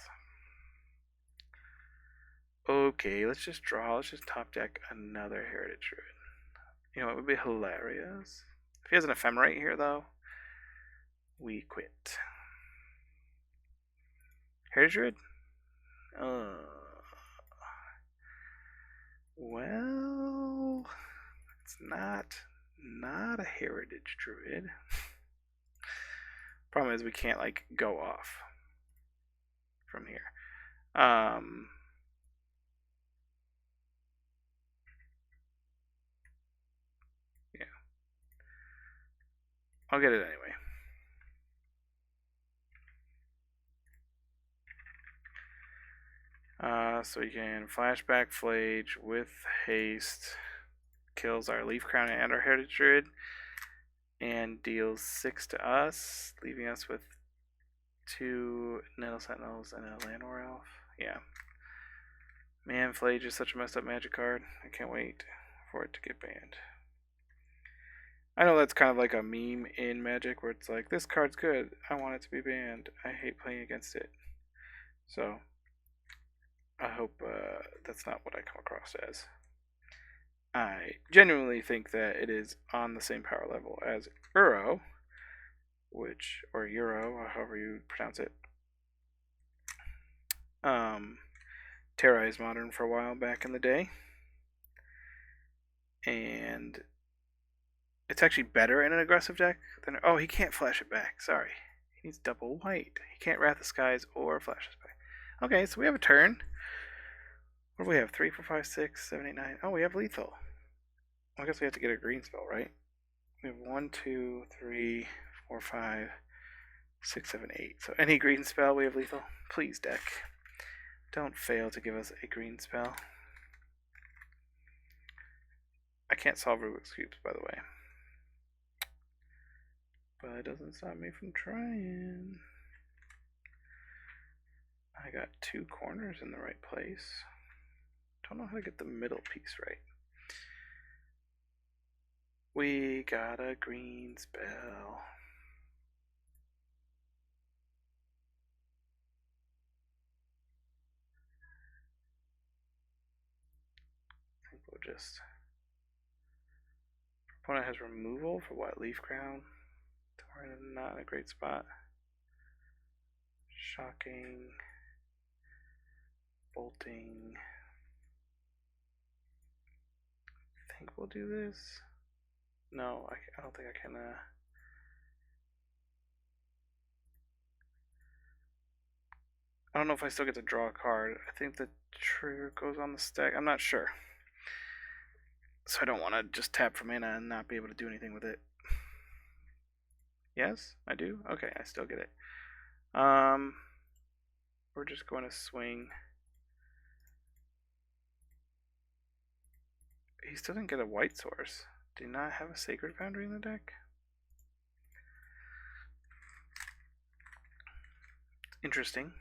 Okay, let's just draw. Let's just top deck another Heritage Druid. You know, it would be hilarious. If he has an Ephemerate here, though, we quit. Heritage Druid? Well, it's not a Heritage Druid. Problem is we can't like go off from here. Yeah. I'll get it anyway. So you can flashback Flage with haste, kills our Leaf Crown and our Heritage Druid, and deals 6 to us, leaving us with 2 Nettle Sentinels and a Llanowar Elf. Yeah. Man, Flage is such a messed up Magic card. I can't wait for it to get banned. I know that's kind of like a meme in Magic where it's like, this card's good, I want it to be banned, I hate playing against it. So I hope that's not what I come across as. I genuinely think that it is on the same power level as Uro, or Euro, or however you pronounce it. Terraized Modern for a while back in the day. And it's actually better in an aggressive deck than... Oh, he can't flash it back. Sorry. He needs double white. He can't Wrath the Skies or flash it back. Okay, so we have a turn. What do we have? 3, 4, 5, 6, 7, 8, 9. Oh, we have lethal. Well, I guess we have to get a green spell, right? We have 1, 2, 3, 4, 5, 6, 7, 8. So any green spell, we have lethal. Please, deck. Don't fail to give us a green spell. I can't solve Rubik's Cubes, by the way. But it doesn't stop me from trying. I got 2 corners in the right place. Don't know how to get the middle piece right. We got a green spell. I think we'll just Opponent has removal for what? Leaf Crown? We're not in a great spot. Shocking. Bolting. I think we'll do this. No, I don't think I can. I don't know if I still get to draw a card. I think the trigger goes on the stack. I'm not sure. So I don't want to just tap for mana and not be able to do anything with it. Yes, I do? Okay, I still get it. We're just going to swing. He still didn't get a white source. Do you not have a Sacred Foundry in the deck? Interesting.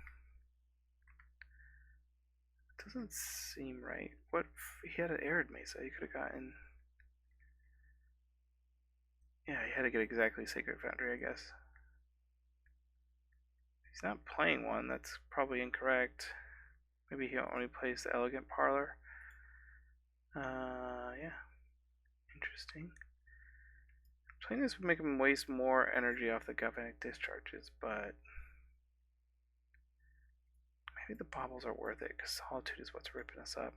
Doesn't seem right. What? He had an Arid Mesa. He could have gotten. Yeah, he had to get exactly Sacred Foundry, I guess. He's not playing one. That's probably incorrect. Maybe he only plays the Elegant Parlor. Yeah. Interesting. Playing this would make him waste more energy off the Galvanic Discharges, but maybe the baubles are worth it, because Solitude is what's ripping us up.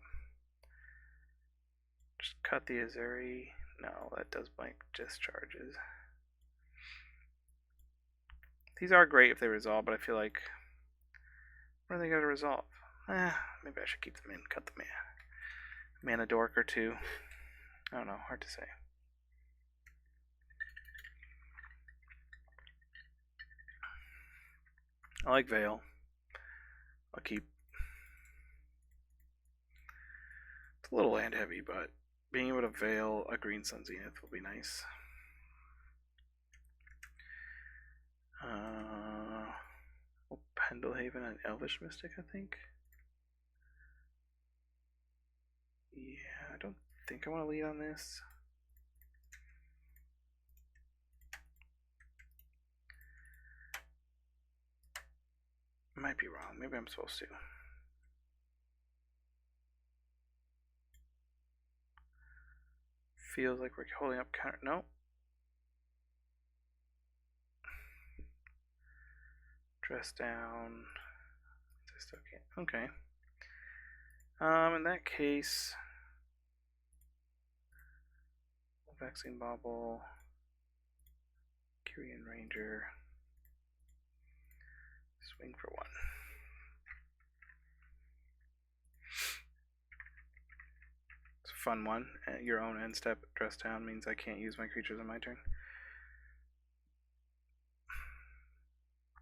Just cut the Azuri. No, that does blank Discharges. These are great if they resolve, but I feel like, what are they going to resolve? Maybe I should keep them in, cut them in. Mana Dork or two. I don't know, hard to say. I like Veil. I'll keep. It's a little land heavy, but being able to Veil a Green Sun Zenith will be nice. Pendlehaven and Elvish Mystic, I think. Yeah, I don't think I want to lead on this. I might be wrong. Maybe I'm supposed to. Feels like we're holding up counter. No. Dress down. I still can't. Okay. In that case, Vaccine Bauble, Kyrian Ranger, swing for one. It's a fun one. Your own end step dress down means I can't use my creatures on my turn.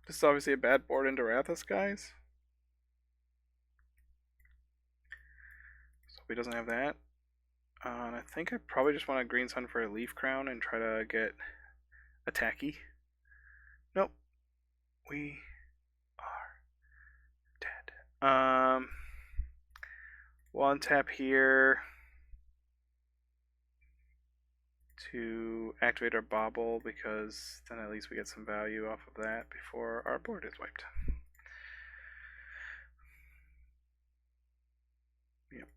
This is obviously a bad board into Rathas, guys. So he doesn't have that. And I think I probably just want a Green Sun for a Leaf Crown and try to get attacky. Nope. We are dead. One tap here to activate our Bauble, because then at least we get some value off of that before our board is wiped. Yep.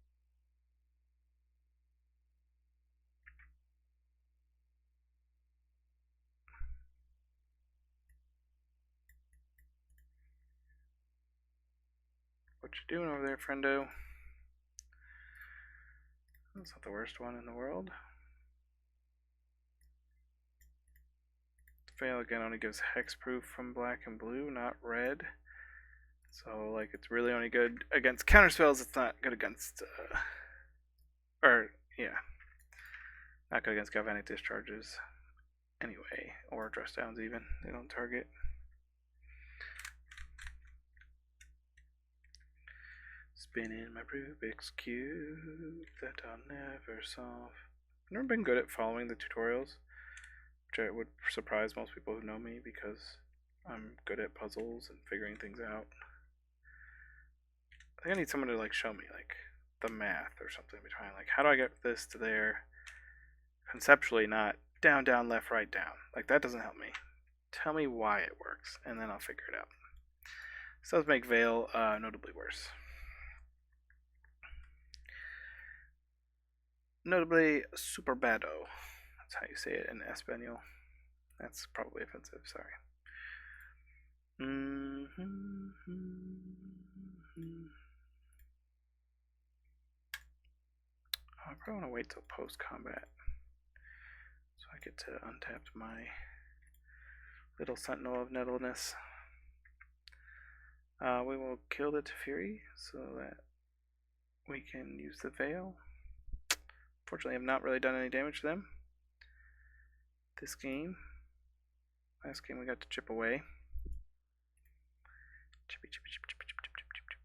What you doing over there, friendo? That's not the worst one in the world. Fail again only gives hexproof from black and blue, not red. So, like, it's really only good against counterspells. It's not good against, not good against galvanic discharges. Anyway, or dress downs even. They don't target. Spinning my Rubik's Cube that I'll never solve. I've never been good at following the tutorials, which would surprise most people who know me, because I'm good at puzzles and figuring things out. I think I need someone to like show me like the math or something behind, like, how do I get this to there conceptually, not down, down, left, right, down. Like, that doesn't help me. Tell me why it works, and then I'll figure it out. This does make Veil notably worse. Notably super bado. That's how you say it in Espanol. That's probably offensive, sorry. I probably want to wait till post-combat so I get to untap my little Sentinel of Nettleness. We will kill the Teferi so that we can use the Veil. Fortunately, I've not really done any damage to them this game. Last game we got to chip away. Chippy, chippy, chippy, chippy, chippy, chippy, chippy, chippy.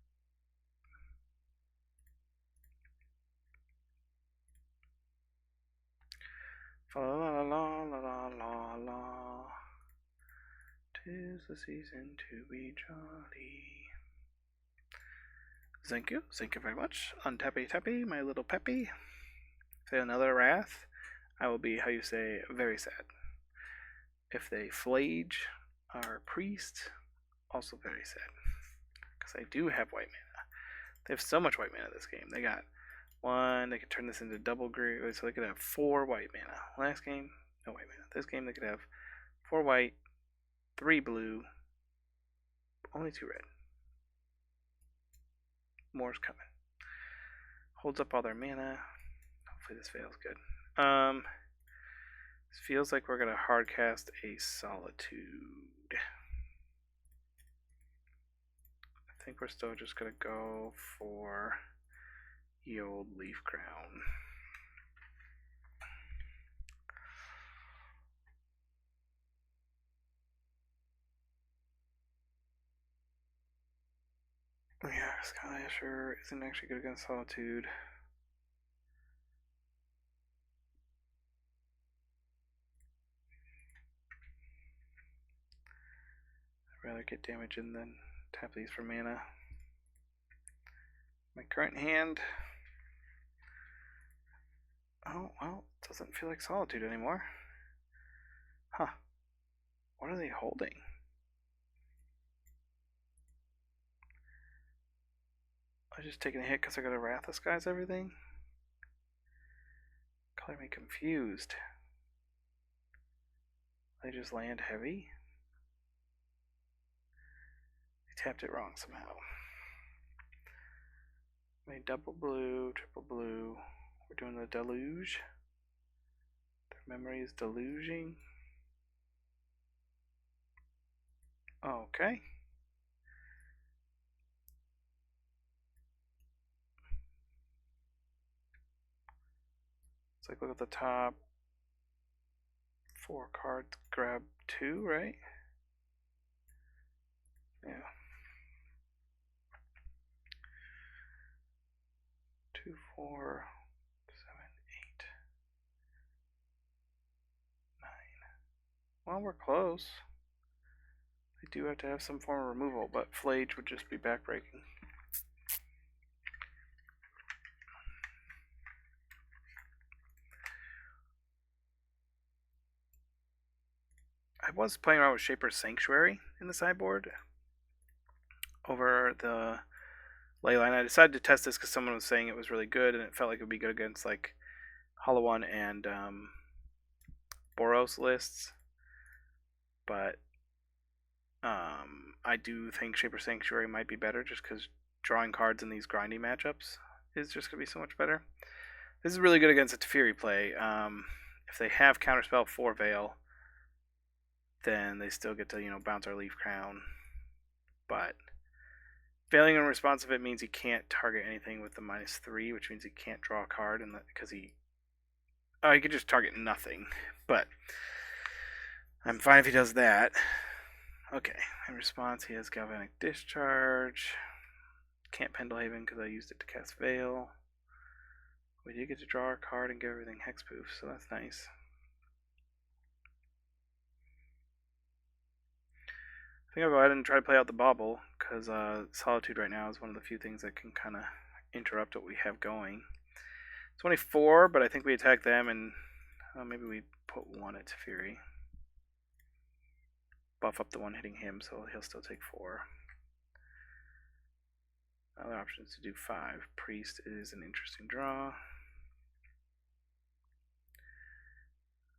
Fa la la la la la la. 'Tis the season to be jolly. Thank you very much. Untappy tappy, my little peppy. If they another wrath, I will be, how you say, very sad. If they flage our priest, also very sad. Because I do have white mana. They have so much white mana this game. They got one, they could turn this into double green, so they could have 4 white mana. Last game, no white mana. This game they could have 4 white, 3 blue, only 2 red. More's coming. Holds up all their mana. Hopefully this fails good. This feels like we're gonna hardcast a Solitude. I think we're still just gonna go for the old Leaf Crown. Yeah, Skylasher isn't actually good against Solitude. I'd rather get damage in than tap these for mana. My current hand. Oh, well, it doesn't feel like Solitude anymore. Huh. What are they holding? I just taking a hit because I got a Wrath Disguise everything? Color me confused. They just land heavy? They tapped it wrong somehow. Made double blue, triple blue. We're doing the deluge. Their memory is deluging. Okay. It's like look at the top 4 cards, grab 2, right? Yeah. 2, 4, 7, 8, 9. Well, we're close. I do have to have some form of removal, but Flage would just be backbreaking. I was playing around with Shaper's Sanctuary in the sideboard over the Leyline. I decided to test this because someone was saying it was really good and it felt like it would be good against like Hollow One and Boros lists. But I do think Shaper's Sanctuary might be better just because drawing cards in these grindy matchups is just going to be so much better. This is really good against a Teferi play. If they have Counterspell for Veil, then they still get to, you know, bounce our Leaf Crown. But failing in response of it means he can't target anything with the -3, which means he can't draw a card, and because he could just target nothing. But I'm fine if he does that. Okay, in response he has Galvanic Discharge. Can't Pendlehaven because I used it to cast Veil. We did get to draw our card and give everything Hexproof, so that's nice. I think I'll go ahead and try to play out the Bauble, because Solitude right now is one of the few things that can kind of interrupt what we have going. It's only 4, but I think we attack them, and maybe we put 1 at Teferi. Buff up the one hitting him, so he'll still take 4. Other options to do 5. Priest is an interesting draw.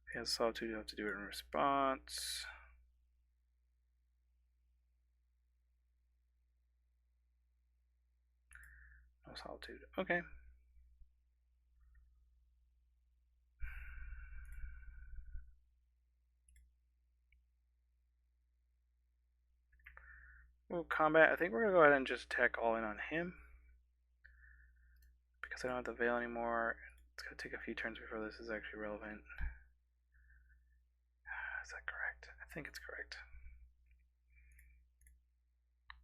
If he has Solitude, he'll have to do it in response. No Solitude. Okay. Well, combat. I think we're going to go ahead and just attack all in on him. Because I don't have the Veil anymore. It's going to take a few turns before this is actually relevant. Is that correct? I think it's correct.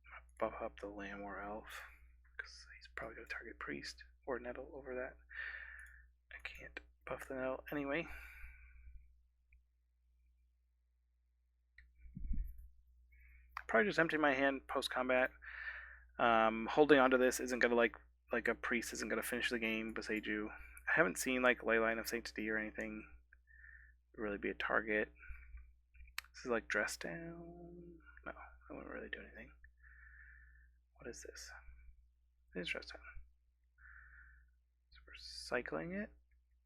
I'm going to buff up the Lamb or Elf. Because he's probably going to target Priest or Nettle over that. I can't buff the Nettle anyway. Probably just empty my hand post-combat. Holding onto this isn't going to like a Priest isn't going to finish the game beside you. I haven't seen like Leyline of Sanctity or anything really be a target. This is like Dress Down. No, I wouldn't really do anything. What is this? It is Dress Down. So we're cycling it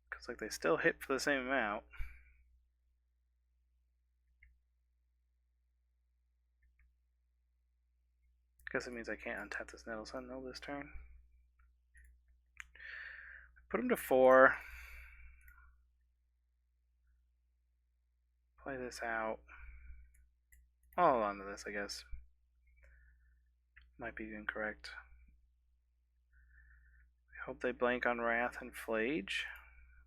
because like they still hit for the same amount. Guess it means I can't untap this Nettle Sentinel this turn. Put him to 4. Play this out. I'll hold on to this, I guess. Might be incorrect. I hope they blank on Wrath and Flage.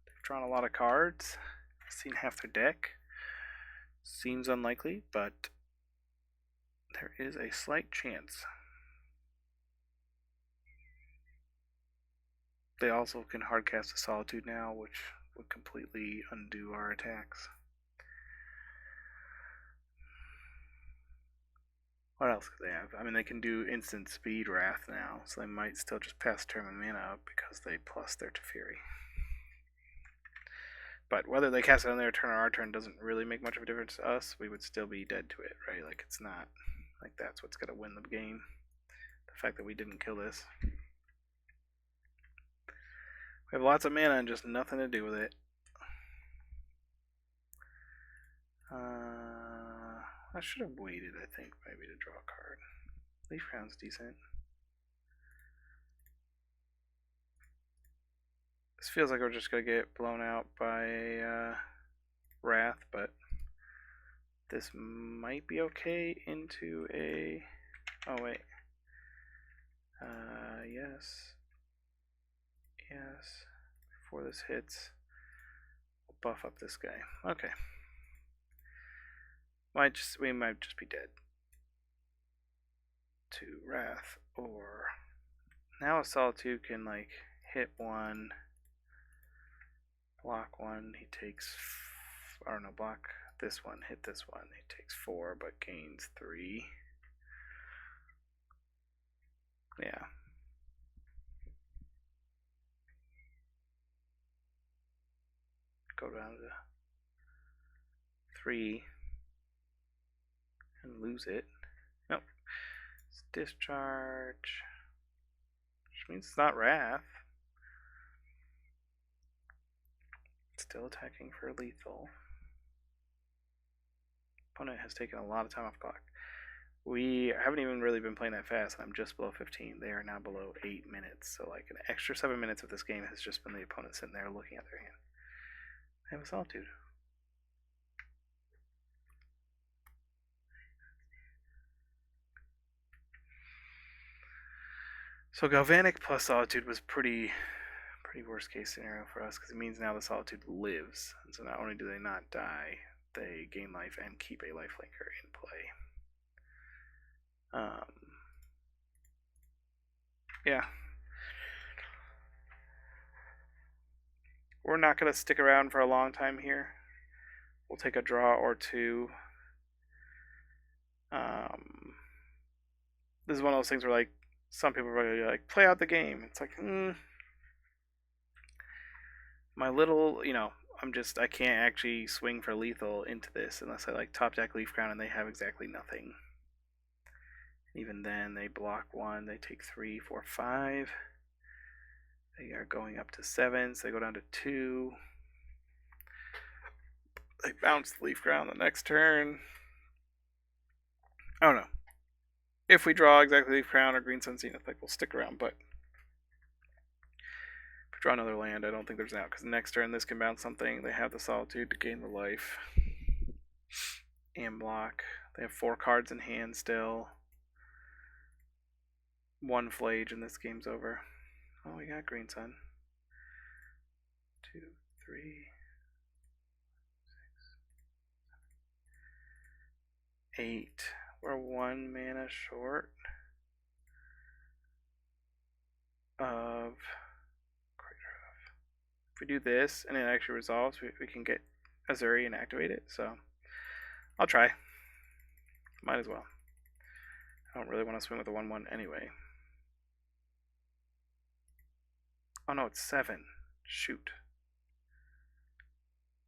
They've drawn a lot of cards. I've seen half their deck. Seems unlikely, but there is a slight chance. They also can hardcast a Solitude now, which would completely undo our attacks. What else could they have? I mean, they can do instant speed Wrath now, so they might still just pass turn of mana up because they plus their Teferi. But whether they cast it on their turn or our turn doesn't really make much of a difference to us. We would still be dead to it, right? Like, it's not like that's what's going to win the game. The fact that we didn't kill this. We have lots of mana and just nothing to do with it. I should have waited, I think, maybe to draw a card. Leaf Crown's decent. This feels like we're just going to get blown out by Wrath, but this might be okay into a... Oh, wait. Yes. Yes. Before this hits, we'll buff up this guy. Okay. We might just be dead to Wrath, or now a Solitude can like hit 1, block 1. He takes, or no, block this one, hit this one. He takes 4, but gains 3. Yeah. Go down to 3 and lose it. Nope. It's discharge, which means it's not Wrath. Still attacking for lethal. Opponent has taken a lot of time off clock. We haven't even really been playing that fast, and I'm just below 15. They are now below 8 minutes, so like an extra 7 minutes of this game has just been the opponent sitting there looking at their hand. They have a Solitude. So Galvanic plus Solitude was pretty worst case scenario for us, because it means now the Solitude lives, and so not only do they not die, they gain life and keep a lifelinker in play. Yeah. We're not going to stick around for a long time here. We'll take a draw or two. This is one of those things where like some people are going to be like, play out the game. It's like, my little, I can't actually swing for lethal into this unless I like top deck Leaf Crown and they have exactly nothing. Even then, they block 1, they take 3, 4, 5. They are going up to 7, so they go down to 2. They bounce the Leaf Ground the next turn. I don't know. If we draw exactly Leaf Crown or Green Sun Zenith, like we'll stick around, but if we draw another land, I don't think there's an out, because next turn this can bounce something. They have the Solitude to gain the life. And block. They have 4 cards in hand still. 1 Flage and this game's over. Oh, we got Green Sun. 2, 3, 6, 8. We're 1 mana short of Crater Hoof. If we do this and it actually resolves, we can get Azuri and activate it. So I'll try. Might as well. I don't really want to swing with a 1/1 anyway. Oh no, it's 7. Shoot.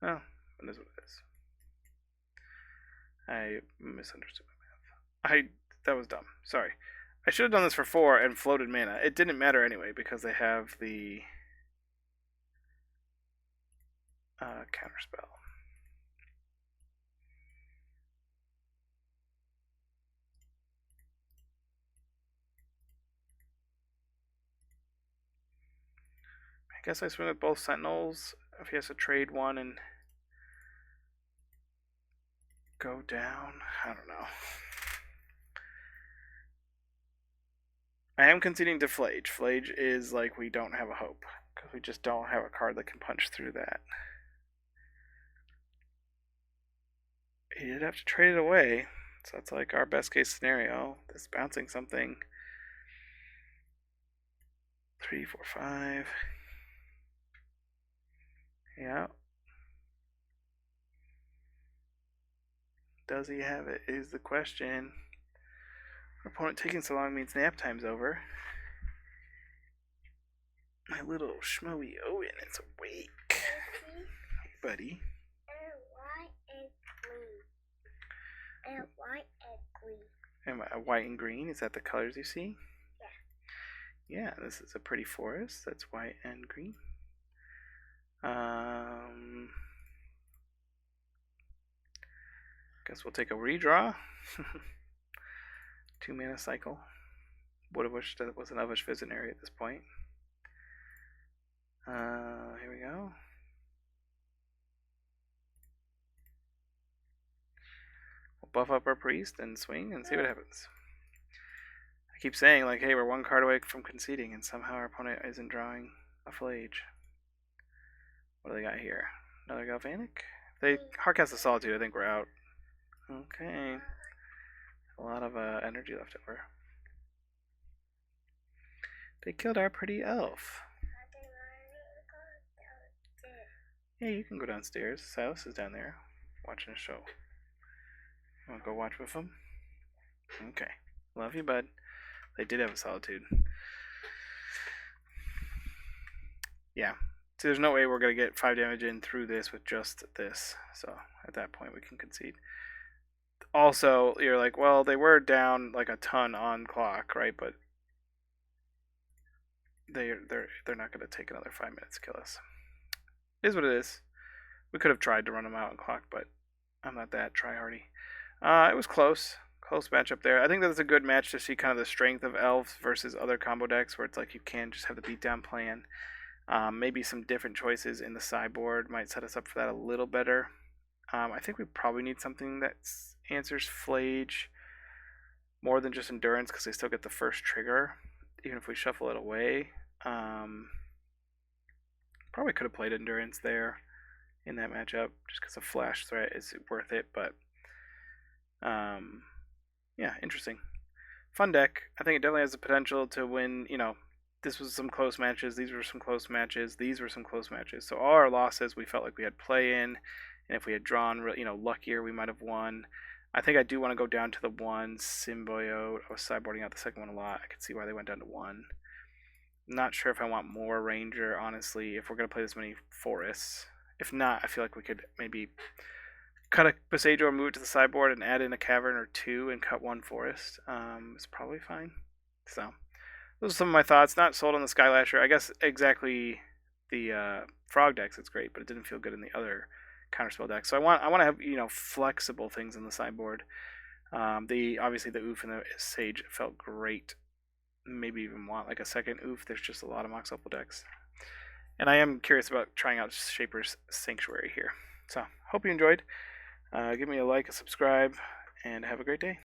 Oh, it is what it is. I misunderstood my math. That was dumb. Sorry. I should have done this for 4 and floated mana. It didn't matter anyway because they have the counterspell. I guess I swing with both Sentinels if he has to trade one and go down. I don't know. I am conceding to Flage. Flage is like we don't have a hope because we just don't have a card that can punch through that. He did have to trade it away, so that's like our best case scenario. This bouncing something. 3, 4, 5. Yeah. Does he have it is the question. Our opponent taking so long means nap time's over. My little schmoey Owen is awake. Hey, buddy.
White and green.
And white and green, is that the colors you see?
Yeah.
Yeah, this is a pretty forest. That's white and green. Guess we'll take a redraw. 2 mana cycle. Would have wished that it was an Elvish Visionary at this point. Here we go. We'll buff up our priest and swing and see what happens. I keep saying, like, hey, we're 1 card away from conceding, and somehow our opponent isn't drawing a Flage. What do they got here? Another Galvanic? If they Hardcast the Solitude, I think we're out. Okay. A lot of energy left over. They killed our pretty elf. Yeah, you can go downstairs. Silas is down there watching a show. You want to go watch with him? Okay. Love you, bud. They did have a Solitude. Yeah. So there's no way we're going to get 5 damage in through this with just this. So at that point we can concede. Also, you're like, well, they were down like a ton on clock, right? But they're not going to take another 5 minutes to kill us. It is what it is. We could have tried to run them out on clock, but I'm not that try-hardy. It was close. Close matchup there. I think that's a good match to see kind of the strength of Elves versus other combo decks where it's like you can just have the beatdown plan. Maybe some different choices in the sideboard might set us up for that a little better. I think we probably need something that answers Flage more than just Endurance because they still get the first trigger, even if we shuffle it away. Probably could have played Endurance there in that matchup just because a flash threat is worth it, but yeah, interesting. Fun deck. I think it definitely has the potential to win, you know, this was some close matches, these were some close matches, these were some close matches. So all our losses we felt like we had play in, and if we had drawn, you know, luckier, we might have won. I think I do want to go down to the 1 Symbiote. I was sideboarding out the second one a lot. I could see why they went down to 1. Not sure if I want more Ranger, honestly, if we're going to play this many forests. If not, I feel like we could maybe cut a Boseiju or move it to the sideboard and add in a Cavern or 2 and cut 1 forest. It's probably fine. So those are some of my thoughts. Not sold on the Skylasher. I guess exactly the Frog decks, it's great, but it didn't feel good in the other counterspell decks. So I want to have flexible things in the sideboard. Obviously the Oof and the Sage felt great. Maybe even want like a second Oof. There's just a lot of Mox Opal decks. And I am curious about trying out Shaper's Sanctuary here. So, hope you enjoyed. Give me a like, a subscribe, and have a great day.